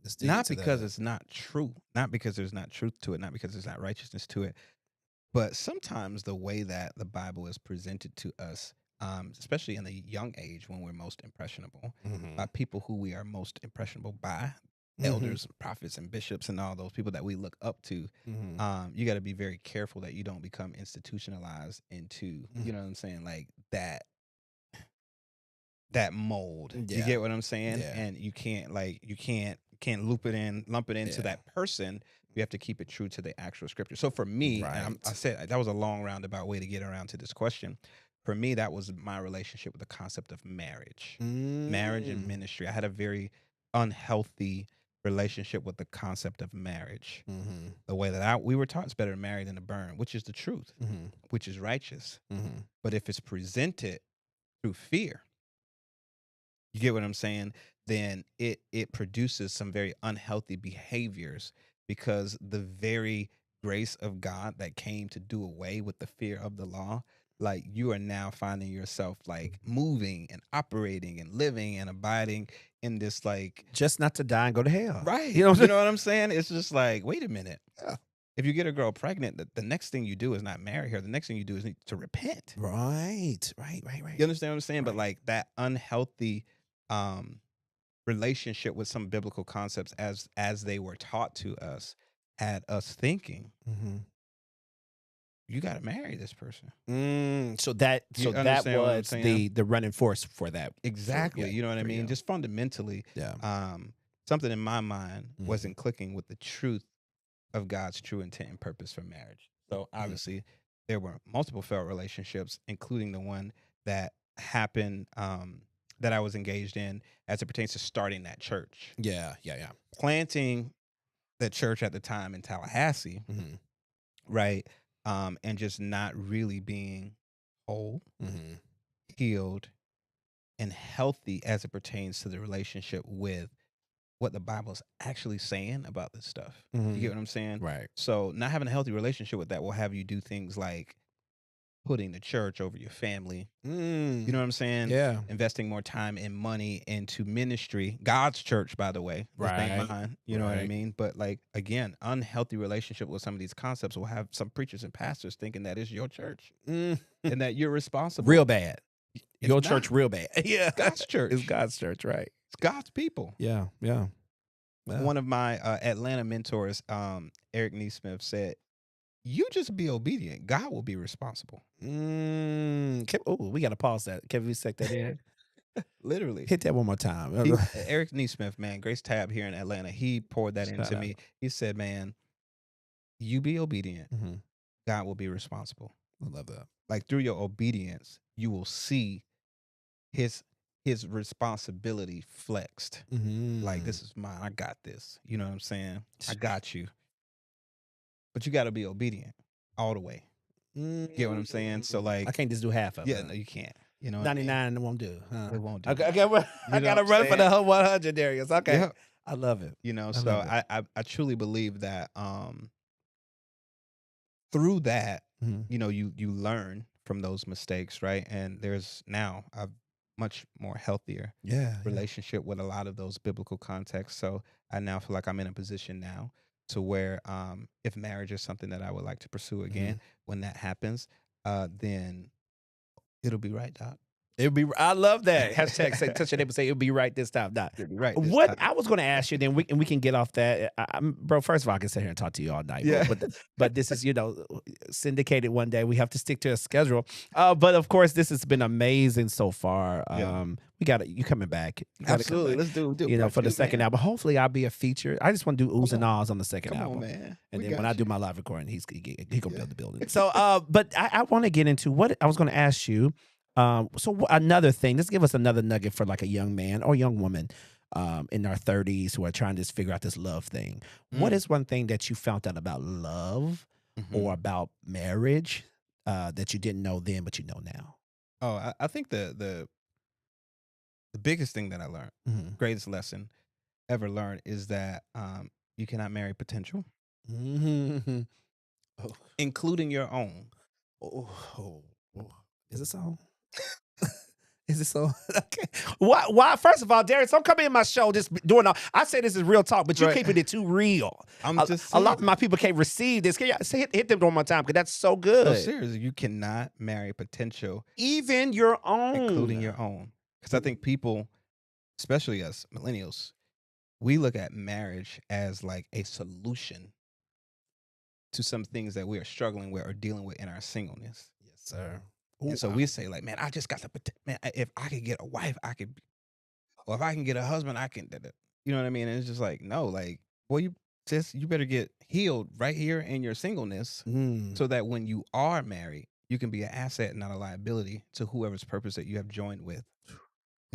Let's dig Not into because that. it's not true, not because there's not truth to it, not because there's not righteousness to it, but sometimes the way that the Bible is presented to us, especially in the young age when we're most impressionable, by Hmm. people who we are most impressionable by, Hmm. elders, prophets, and bishops, and all those people that we look up to. Hmm. You got to be very careful that you don't become institutionalized into, you know what I'm saying, like that mold. You Yeah. get what I'm saying? Yeah. And you can't lump it into Yeah. that person. You have to keep it true to the actual scripture. So for me, and I Right. said that was a long roundabout way to get around to this question. For me, that was my relationship with the concept of marriage and Mm. ministry. I had a very unhealthy relationship with the concept of marriage. Mhm. The way that we were taught it's better to marry than to burn, which is the truth, Mhm. which is righteous. Mhm. But if it's presented through fear, you get what I'm saying? Then it produces some very unhealthy behaviors because the very grace of God that came to do away with the fear of the law, like you are now finding yourself like moving and operating and living and abiding in this like Just not to die and go to hell. You right. know what I'm You saying? know what I'm saying? It's just like, wait a minute. Yeah. If you get a girl pregnant, the next thing you do is not marry her. The next thing you do is need to repent. Right. Right. Right. You Right. understand what I'm saying? But Right. like that unhealthy um relationship with some biblical concepts as they were taught to us had us thinking Mhm. you got to marry this person. So that You understand what I'm was saying? the running force for that. Exactly. Yeah. You know what I For mean? you. Just fundamentally, Yeah. um, something in my mind Mhm. wasn't clicking with the truth of God's true intent and purpose for marriage. So Mhm. obviously, there were multiple failed relationships, including the one that happened that I was engaged in as it pertains to starting that church, Yeah. Yeah. Yeah. planting the church at the time in Tallahassee, Mhm. right? And just not really being whole, Mhm. healed, and healthy as it pertains to the relationship with what the Bible's actually saying about this stuff. You get Mhm. what I'm saying? Right. So not having a healthy relationship with that will have you do things like putting the church over your family. You know Mm. what I'm saying? Yeah. Investing more time and money into ministry, God's church, by the way. This ain't Right. mine. You know what I Right. mean? But like again, unhealthy relationship with some of these concepts will have some preachers and pastors thinking that is your church Mm. and that you're responsible. Real bad. It's Your not. church, real bad. Yeah. It's God's It's church. God's church. Right. It's God's people. Yeah. Yeah. Yeah. One of my Atlanta mentors, Eric Neesmith, said, "You just be obedient. God will be responsible." Oh, we gotta pause that. Can we stick that in? Literally. Hit that one more time. Eric Neesmith, man, Grace Tab here in Atlanta, he poured that Shout into out. me. He said, man, you be obedient, Mhm. God will be responsible. I love that. Like through your obedience, you will see his responsibility flexed. Like, this is mine. I got this. You know what I'm saying? I got you. But you got to be obedient all the way. Get what I'm saying? So like, I can't just do half of it. yeah, no, you can't. You know, what I mean? 99 won't do. Huh? It won't do. Okay, well, I know gotta what I'm run for saying? the 100, Darius. Okay, Yeah. I love it. You know, I so love it. I truly believe that through that, Mhm. you know, you learn from those mistakes, right? And there's now a much more healthier Yeah. relationship with a lot of those biblical contexts. So I now feel like I'm in a position now to where if marriage is something that I would like to pursue again, when that happens, then it'll be right, Doc. It'll be. I love that hashtag. Say, touch your neighbor. Say it'll be right this time. Nah. It'll be right. This What time. I was going to ask you, then we can get off that. Bro, first of all, I can sit here and talk to you all night. Yeah. But this is syndicated one day. We have to stick to a schedule. But of course, this has been amazing so far. Yeah. We got you coming back. You gotta come Absolutely. back, Let's do you know, for the part two, second man. album. Hopefully, I'll be a feature. I just want to do oohs and on. ahs on the second Come album. on, man. And We then when got I do you. my live recording, he gonna build the building. So, but I want to get into what I was going to ask you. Another thing, let's give us another nugget for like a young man or young woman in our 30s who are trying to just figure out this love thing. What is one thing that you found out about love or about marriage that you didn't know then, but you know now? Oh, I think the biggest thing that I learned, greatest lesson ever learned, is that you cannot marry potential, Oh, including your own. oh. Is it so? Is it so? Okay. Why? First of all, Darius, don't come in my show just doing all. I say this is real talk, but you're Right. keeping it too real. I'm just a lot of saying. my people can't receive this. Can you hit them one more time? Because that's so good. No, seriously, you cannot marry potential, Even your own. including your own. Because I think people, especially us millennials, we look at marriage as like a solution to some things that we are struggling with or dealing with in our singleness. Yes, sir. And so we say like, man, I just got the man. If I could get a wife, I could, or if I can get a husband, I can. You know what I mean? And it's just like, no, like, boy, you better get healed right here in your singleness, so that when you are married, you can be an asset, not a liability to whoever's purpose that you have joined with. You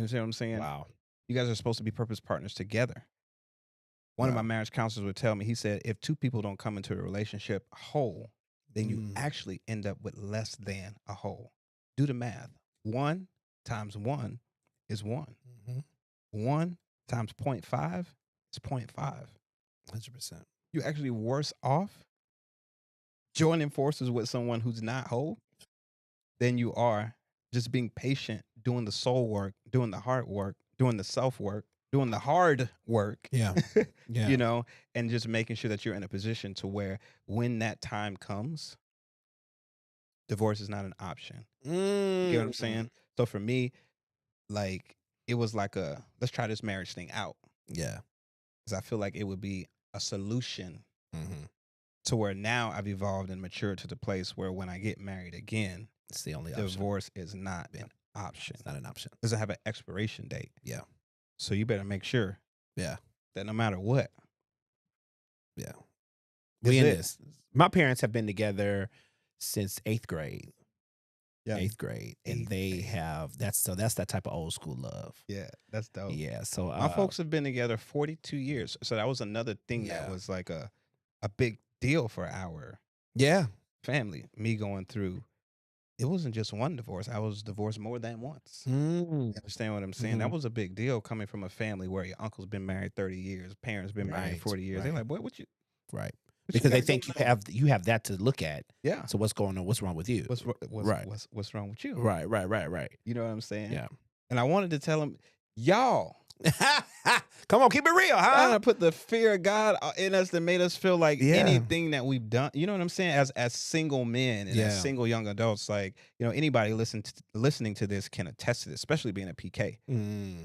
understand what I'm saying? Wow. You guys are supposed to be purpose partners together. One of my marriage counselors would tell me, he said, if two people don't come into a relationship whole, then you actually end up with less than a whole. Do the math. 1 times 1 is 1. 1 times 0.5 is 0.5. 100%. You're actually worse off joining forces with someone who's not whole than you are just being patient, doing the soul work, doing the heart work, doing the self work, doing the hard work. Yeah. Yeah. You know, and just making sure that you're in a position to where when that time comes, divorce is not an option. You get what I'm saying? So for me, like, it was like let's try this marriage thing out. Yeah. Because I feel like it would be a solution to where now I've evolved and matured to the place where when I get married again, It's the only option. divorce is not an option. It's not an option. It doesn't have an expiration date. Yeah. So you better make sure that no matter what. Yeah. We in it. this. My parents have been together since 8th grade. Yeah. 8th grade. And they have that's that type of old school love. Yeah, that's dope. Yeah. So My folks have been together 42 years. So that was another thing that was like a big deal for our family. Me going through, it wasn't just one divorce. I was divorced more than once. You understand what I'm saying? That was a big deal coming from a family where your uncle's been married 30 years, parents been married 40 years. They're like, boy, what you? Right. What Because they got think going on? you have that to look at. Yeah. So what's going on? What's wrong with you? What's wrong with you? Right. You know what I'm saying? Yeah. And I wanted to tell him, y'all, Come on, keep it real, huh? I put the fear of God in us that made us feel like anything that we've done. You know what I'm saying? As single men and as single young adults, like, you know, anybody listening to this can attest to this, especially being a PK.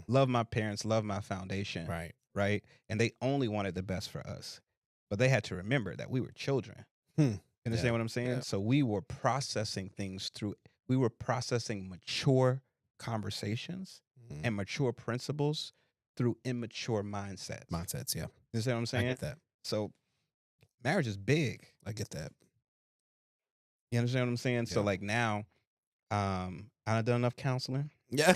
Love my parents, love my foundation. Right. And they only wanted the best for us. But they had to remember that we were children. You understand what I'm saying? Yeah. So we were processing things we were processing mature conversations Mhm. and mature principles through immature mindsets. Mindsets, yeah. You see what I'm I saying? get that. So marriage is big. I get that. You understand what I'm saying? So Yeah. like now, I've done enough counseling. Yeah.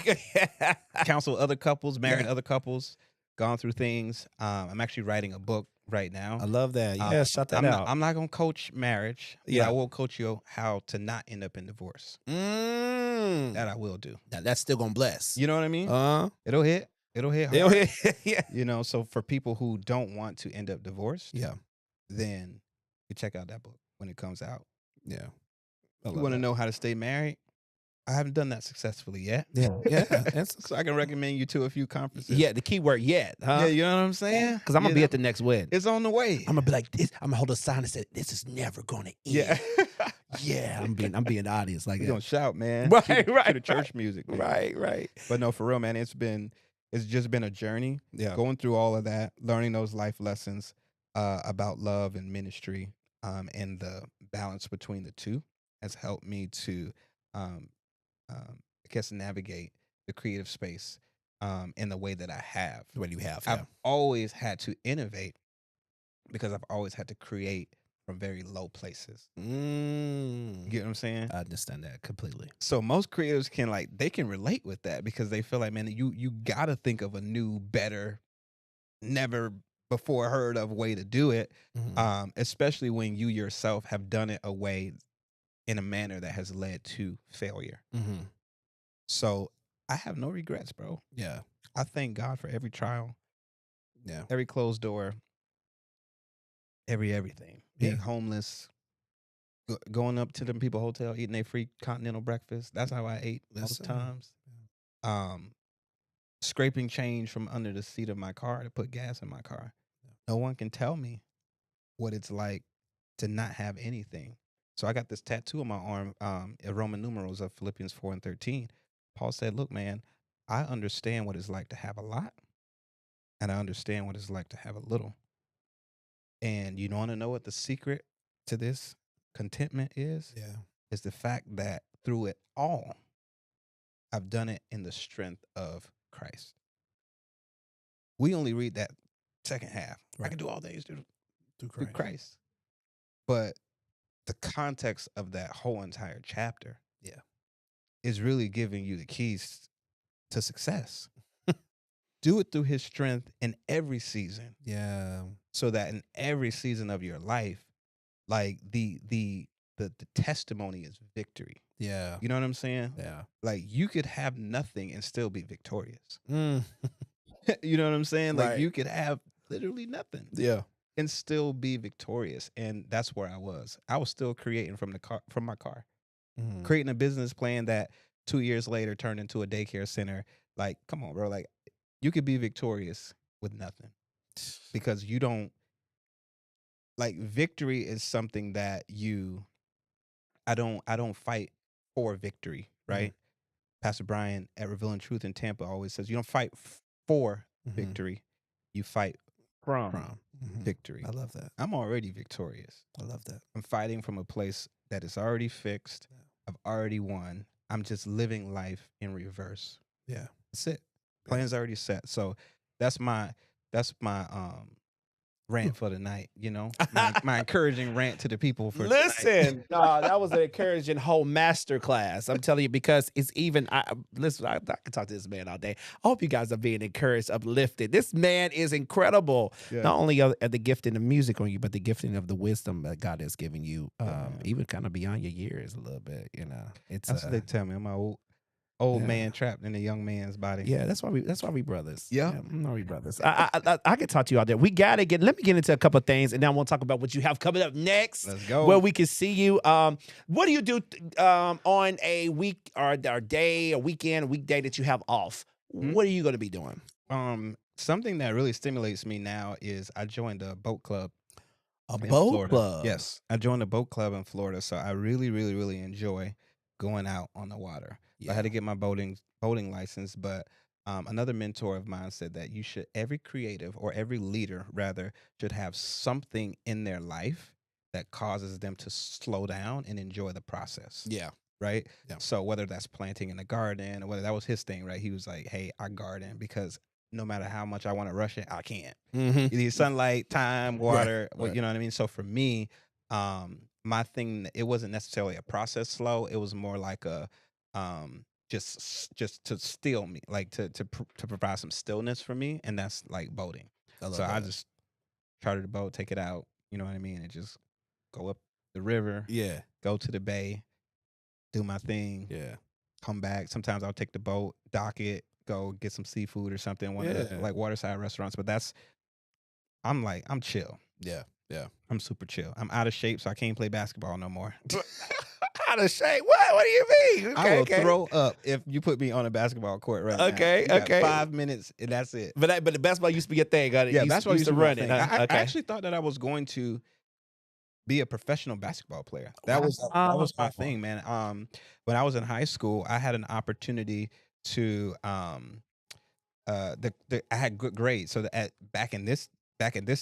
Counsel other couples, married Yeah. other couples, gone through things. I'm actually writing a book right now. I love that. Yeah, shout that out. I'm not gonna coach marriage, but Yeah. I will coach you how to not end up in divorce. That I will do. That's still gonna bless. You know what I mean? It'll hit They'll hard. hit- yeah. You know, so for people who don't want to end up divorced, Yeah. then you check out that book when it comes out. Yeah. You want to know how to stay married? I haven't done that successfully yet. Yeah. Yeah. So I can recommend you to a few conferences. Yeah, the key word yet, huh? Yeah, you know what I'm saying? Because I'm gonna You be know? at the next wedding. It's on the way. I'm gonna be like this. I'm gonna hold a sign that says, "This is never gonna end." Yeah. Yeah. I'm being the audience like You're that. gonna shout, man. Right, Cue right, the church music. Man. Right. But no, for real, man, it's just been a journey. Yeah. Going through all of that, learning those life lessons about love and ministry, and the balance between the two has helped me to I guess navigate the creative space in the way that I have. The way you have. I've Yeah. always had to innovate because I've always had to create from very low places. You get what I'm saying? I understand that completely. So most creatives can relate with that because they feel like, man, you gotta think of a new, better, never before heard of way to do it. Mhm. Especially when you yourself have done it in a manner that has led to failure. Mhm. So I have no regrets, bro. Yeah. I thank God for every trial, Yeah. every closed door, everything. Being Yeah. homeless, going up to them people hotel, eating their free continental breakfast. That's how I ate most Listen. times. Scraping change from under the seat of my car to put gas in my car. No one can tell me what it's like to not have anything. So I got this tattoo on my arm, Roman numerals of Philippians 4:13. Paul said, look, man, I understand what it's like to have a lot, and I understand what it's like to have a little. And you want to know what the secret to this contentment is? Yeah. Is the fact that through it all, I've done it in the strength of Christ. We only read that second half. I Right. can do all things through Through Christ. But the context of that whole entire chapter is really giving you the keys to success. Do it through his strength in every season. Yeah. So that in every season of your life, like the testimony is victory. Yeah. You know what I'm saying? Yeah. Like you could have nothing and still be victorious. Mm. You know what I'm saying? Like Right. you could have literally nothing Yeah. and still be victorious. And that's where I was. I was still creating from my car. Mhm. Creating a business plan that 2 years later turned into a daycare center. Like, come on, bro. Like you could be victorious with nothing because you don't like victory is something that I don't fight for victory, right? Pastor Brian at Revealing Truth in Tampa always says you don't fight for victory, you fight from victory. I love that. I'm already victorious. I love that. I'm fighting from a place that is already fixed. I've already won. I'm just living life in reverse. Yeah. That's it. Plan's already set. So that's my rant for the night, you know? My encouraging rant to the people for tonight. Listen, that was an encouraging whole master class. I'm telling you, because it's even. Listen, I can talk to this man all day. I hope you guys are being encouraged, uplifted. This man is incredible. Yeah. Not only are the gifting of music on you, but the gifting of the wisdom that God has given you, even kind of beyond your years a little bit. You know, it's That's what they tell me. I'm an old man trapped in a young man's body. yeah, that's why we brothers. Yeah. We brothers. I could talk to you out there. We gotta let me get into a couple of things, and then we'll talk about what you have coming up next. Let's go. Where we can see you. What do you do on a week or day, a weekend, a weekday that you have off? What are you gonna be doing? Something that really stimulates me now is I joined a boat club. A in boat Florida. club. Yes, I joined a boat club in Florida, so I really, really, really enjoy going out on the water. I had to get my boating license, but another mentor of mine said that every creative or every leader rather should have something in their life that causes them to slow down and enjoy the process. Yeah. right? Yeah. So whether that's planting in the garden or whether that was his thing, right? He was like, hey, I garden because no matter how much I want to rush it, I can't. Mm-hmm. You need sunlight, time, water, Right. you know what I mean? So for me, my thing, it wasn't necessarily a process flow. It was more like a just to still me, like to provide some stillness for me, and that's like boating. I So love I that. just charter the boat, take it out, you know what I mean, and just go up the river, Yeah. go to the bay, do my thing, Yeah. come back. Sometimes I'll take the boat, dock it, go get some seafood or something, one of the Yeah. like waterside restaurants. But I'm chill. Yeah. Yeah. I'm super chill. I'm out of shape, so I can't play basketball no more. Out of shape? What do you mean? I will throw up if you put me on a basketball court right now. Okay, You got okay. 5 minutes and that's it. But the basketball used to be your thing. Yeah, basketball used to be my run it. thing. Huh? I Okay. actually thought that I was going to be a professional basketball player. That was my thing, man. When I was in high school, I had an opportunity to I had good grades. So back in this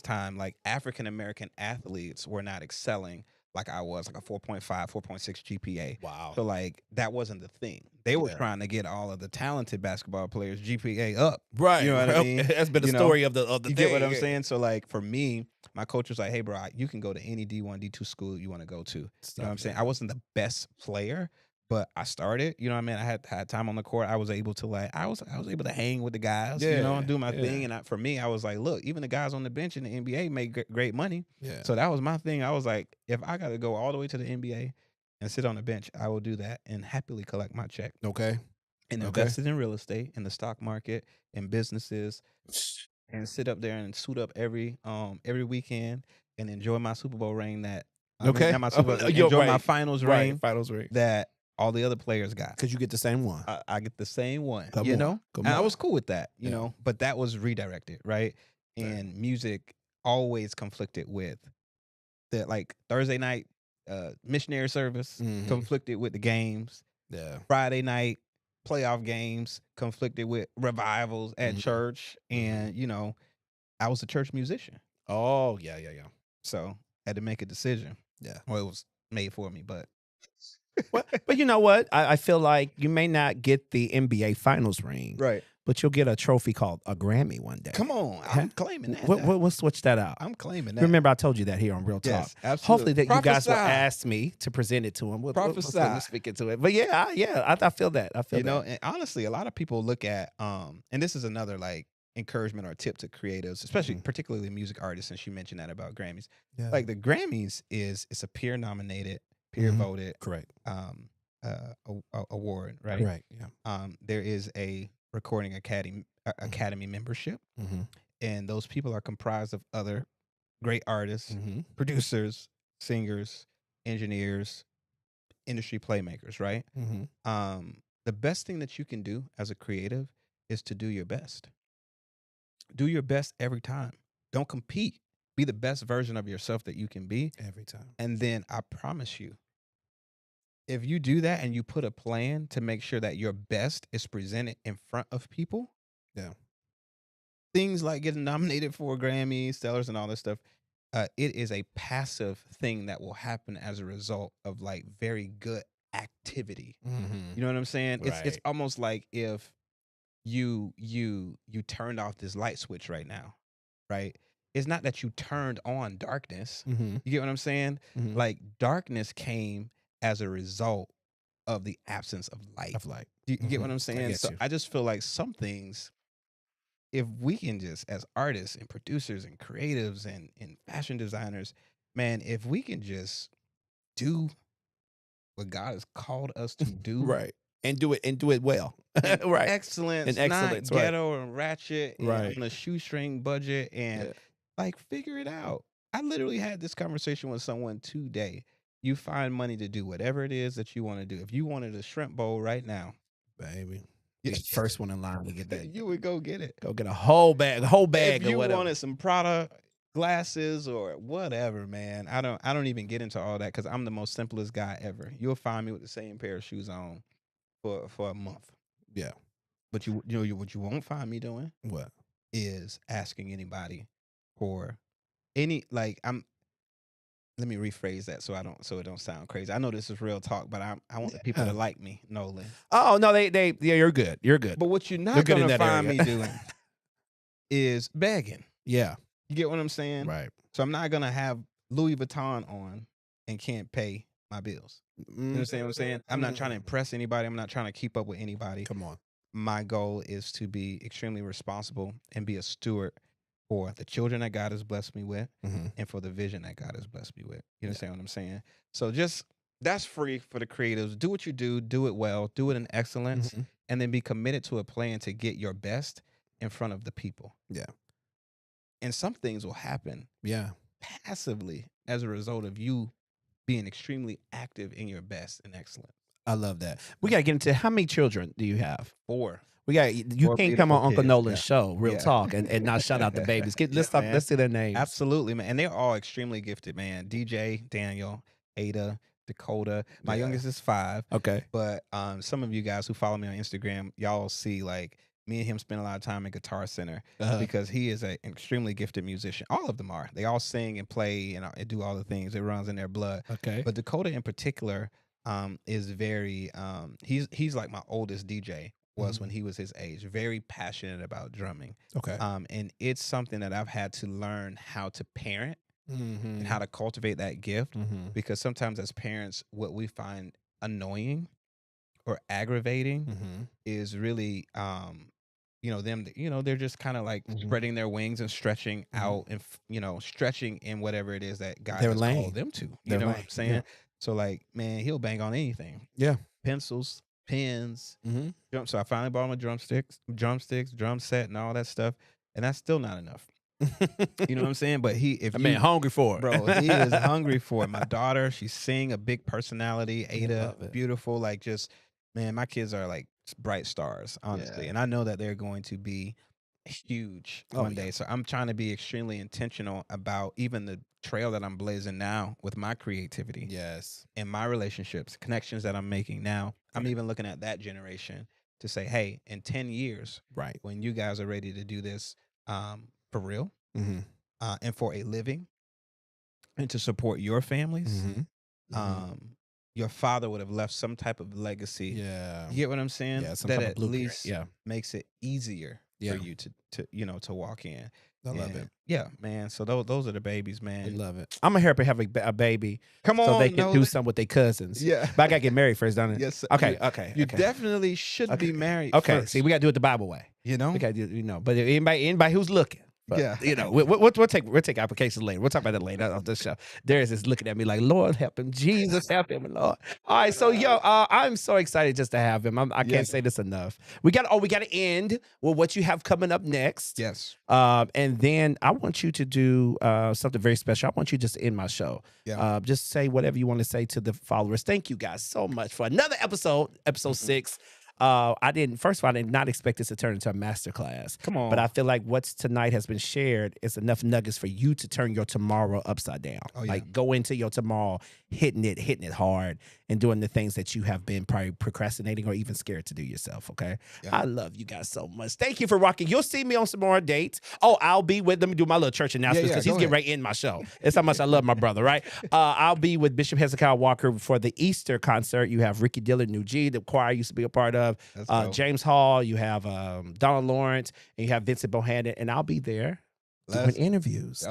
time, like African American athletes were not excelling like I was, like a 4.5, 4.6 GPA. Wow. So like that wasn't the thing. They were Yeah. trying to get all of the talented basketball players GPA up. Right. You know what I mean? That's been the You know? story of the You thing. get what I'm yeah. saying? So like for me, my coach was like, "Hey, bro, you can go to any D1, D2 school you want to go to." You know what I'm saying? I wasn't the best player, but I started. You know what I mean? I had time on the court. I was able to I was able to hang with the guys. You know, and do my thing. And for me, I was like, look, even the guys on the bench in the NBA make great money. Yeah. So that was my thing. I was like, if I got to go all the way to the NBA and sit on the bench, I will do that and happily collect my check. Okay. And invest it in real estate, in the stock market, in businesses, and sit up there and suit up every weekend and enjoy my Super Bowl ring that not my Super Bowl, enjoy my finals ring Finals ring. that all the other players got. Because you get the same one. I get the same one, Come you on, know? come And I on. was cool with that, you Yeah. know, but that was redirected, right? And music always conflicted with the like Thursday night missionary service, Mhm. conflicted with the games. Yeah. Friday night playoff games conflicted with revivals at Mhm. church. And, you know, I was a church musician. Oh, yeah. So I had to make a decision. Yeah. Well, it was made for me, but Well, but you know what? I feel like you may not get the NBA Finals ring, right. but you'll get a trophy called a Grammy one day. Come on. I'm claiming that. We'll switch that out. I'm claiming that. Remember, I told you that here on Real Talk. Yes, absolutely. Hopefully that you guys will Prophesy. ask me to present it to him. We'll Prophesy. speak into it. But yeah, I feel that. I feel You know, that. and honestly, a lot of people look at and this is another like encouragement or tip to creatives, especially particularly music artists, since you mentioned that about Grammys. Yeah. Like the Grammys it's a peer nominated, peer voted Correct. award, right? Correct. Yeah. There is a recording academy membership, and those people are comprised of other great artists, producers, singers, engineers, industry playmakers, right? The best thing that you can do as a creative is to do your best. Do your best every time. Don't compete. Be the best version of yourself that you can be Every time. And then I promise you, if you do that and you put a plan to make sure that your best is presented in front of people, things like getting nominated for Grammys, Stellars, and all this stuff, it is a passive thing that will happen as a result of like very good activity. You know what I'm saying? Right. It's almost like if you turned off this light switch right now, right? It's not that you turned on darkness. You get what I'm saying? Like darkness came as a result of the absence of light. You get what I'm saying? So I just feel like some things, if we can just, as artists and producers and creatives and fashion designers, man, if we can just do what God has called us to do, right, and do it well, right, excellence, and not excellence, ghetto and ratchet, right, and on a shoestring budget, and like figure it out. I literally had this conversation with someone today. You find money to do whatever it is that you want to do. If you wanted a shrimp bowl right now, baby, you're the first one in line to get that. You would go get it. Go get a whole bag If or you whatever. wanted some Prada glasses or whatever, man, I don't even get into all that because I'm the most simplest guy ever. You'll find me with the same pair of shoes on for a month. Yeah, but you know what you won't find me doing? What? Is asking anybody for any, like, let me rephrase that so it don't sound crazy. I know this is real talk, but I want the people to like me, Nolan. Oh no, yeah, you're good. You're good. But what you're You're not good in gonna that find area. me doing is begging. Yeah. You get what I'm saying? Right. So I'm not gonna have Louis Vuitton on and can't pay my bills. You understand what I'm saying? I'm not trying to impress anybody. I'm not trying to keep up with anybody. Come on. My goal is to be extremely responsible and be a steward for the children that God has blessed me with and for the vision that God has blessed me with. You understand what I'm saying? So just that's free for the creatives. Do what you do it well, do it in excellence, and then be committed to a plan to get your best in front of the people. Yeah. And some things will happen Yeah. passively as a result of you being extremely active in your best and excellence. I love that. We got to get into how many children do you have? 4. You Four can't come on beautiful Uncle kids, Nolan's yeah. show, Real Yeah. Talk, and not shout out the babies. Let's Yeah, talk. Let's see their names. Absolutely, man. And they're all extremely gifted, man. DJ, Daniel, Ada, Dakota. My youngest is 5. Okay. But some of you guys who follow me on Instagram, y'all see like me and him spend a lot of time at Guitar Center because he is an extremely gifted musician. All of them are. They all sing and play and do all the things. It runs in their blood. Okay. But Dakota in particular is very he's like my oldest DJ was when he was his age. Very passionate about drumming. Okay. And it's something that I've had to learn how to parent and how to cultivate that gift because sometimes as parents, what we find annoying or aggravating is really they're just kind of like spreading their wings and stretching out and stretching in whatever it is that God has called them to. You know what I'm saying? Yeah. So like, man, he'll bang on anything. Yeah. Pencils, pens, so I finally bought him a drumsticks, drum set, and all that stuff, and that's still not enough. You know what I'm saying? But man hungry for it, bro. He is hungry for it. My daughter, she's sing a big personality. Ada, beautiful. Like just, man, my kids are like bright stars, honestly, and I know that they're going to be huge one day. So I'm trying to be extremely intentional about even the trail that I'm blazing now with my creativity. Yes. And my relationships, connections that I'm making now. I'm even looking at that generation to say, hey, in 10 years, right, when you guys are ready to do this for real and for a living and to support your families, your father would have left some type of legacy. Yeah. You get what I'm saying? Yeah, that at least makes it easier for you to walk in. I love it. Yeah, man. So those are the babies, man. I love it. I'm gonna help her have a baby. Come on, so they can do something with their cousins. Yeah, but I gotta get married first, don't it? Yes. Okay. You definitely should be married. Okay. First. See, we gotta do it the Bible way. You know, we gotta do. But anybody who's looking. But, yeah, we'll take applications later. We'll talk about that later on this show. Darius is looking at me like, Lord help him, Jesus help him, Lord. All right, so I'm so excited just to have him. I can't say this enough. We got to end with what you have coming up next. Yes. And then I want you to do something very special. I want you just to end my show. Yeah. Just say whatever you want to say to the followers. Thank you guys so much for another episode 6. I did not expect this to turn into a masterclass. Come on. But I feel like what's tonight has been shared is enough nuggets for you to turn your tomorrow upside down. Oh, yeah. Like go into your tomorrow hitting it hard and doing the things that you have been probably procrastinating or even scared to do yourself. Okay. Yeah. I love you guys so much. Thank you for rocking. You'll see me on some more dates. Oh, I'll be with, let me do my little church announcements because he's getting right in my show. That's how much I love my brother, right? I'll be with Bishop Hezekiah Walker for the Easter concert. You have Ricky Dillon, New G, the choir I used to be a part of. James Hall, you have Donald Lawrence, and you have Vincent Bohannon, and I'll be there doing interviews.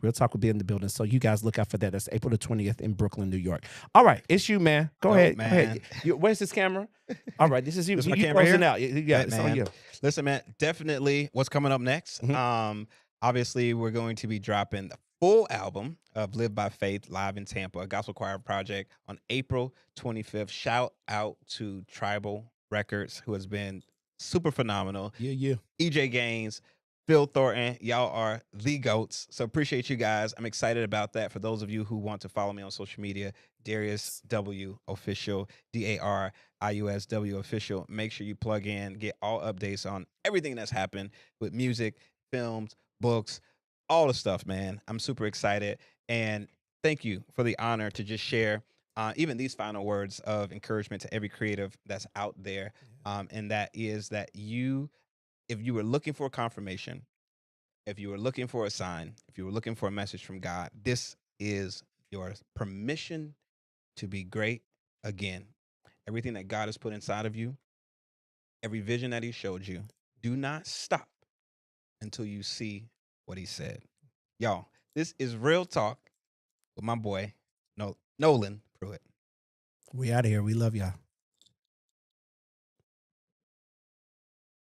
Real Talk will be in the building, so you guys look out for that. That's April the 20th in Brooklyn, New York. All right, it's you, man. Go ahead. Man. Go ahead. Where's this camera? All right, this is you. This my you camera closing here? out. Yeah, it's on you. Listen, man, definitely what's coming up next. Obviously, we're going to be dropping the full album of Live by Faith live in Tampa, a gospel choir project on April 25th. Shout out to Tribal Records, who has been super phenomenal. Yeah. EJ Gaines, Phil Thornton, y'all are the GOATs. So appreciate you guys. I'm excited about that. For those of you who want to follow me on social media, Darius W Official, DARIUS W Official. Make sure you plug in, get all updates on everything that's happened with music, films, books, all the stuff, man. I'm super excited. And thank you for the honor to just share even these final words of encouragement to every creative that's out there. And that is that if you were looking for confirmation, if you were looking for a sign, if you were looking for a message from God, this is your permission to be great again. Everything that God has put inside of you, every vision that He showed you, do not stop until you see what He said. Y'all, this is Real Talk with my boy, Noland Pruitt. We out of here. We love y'all.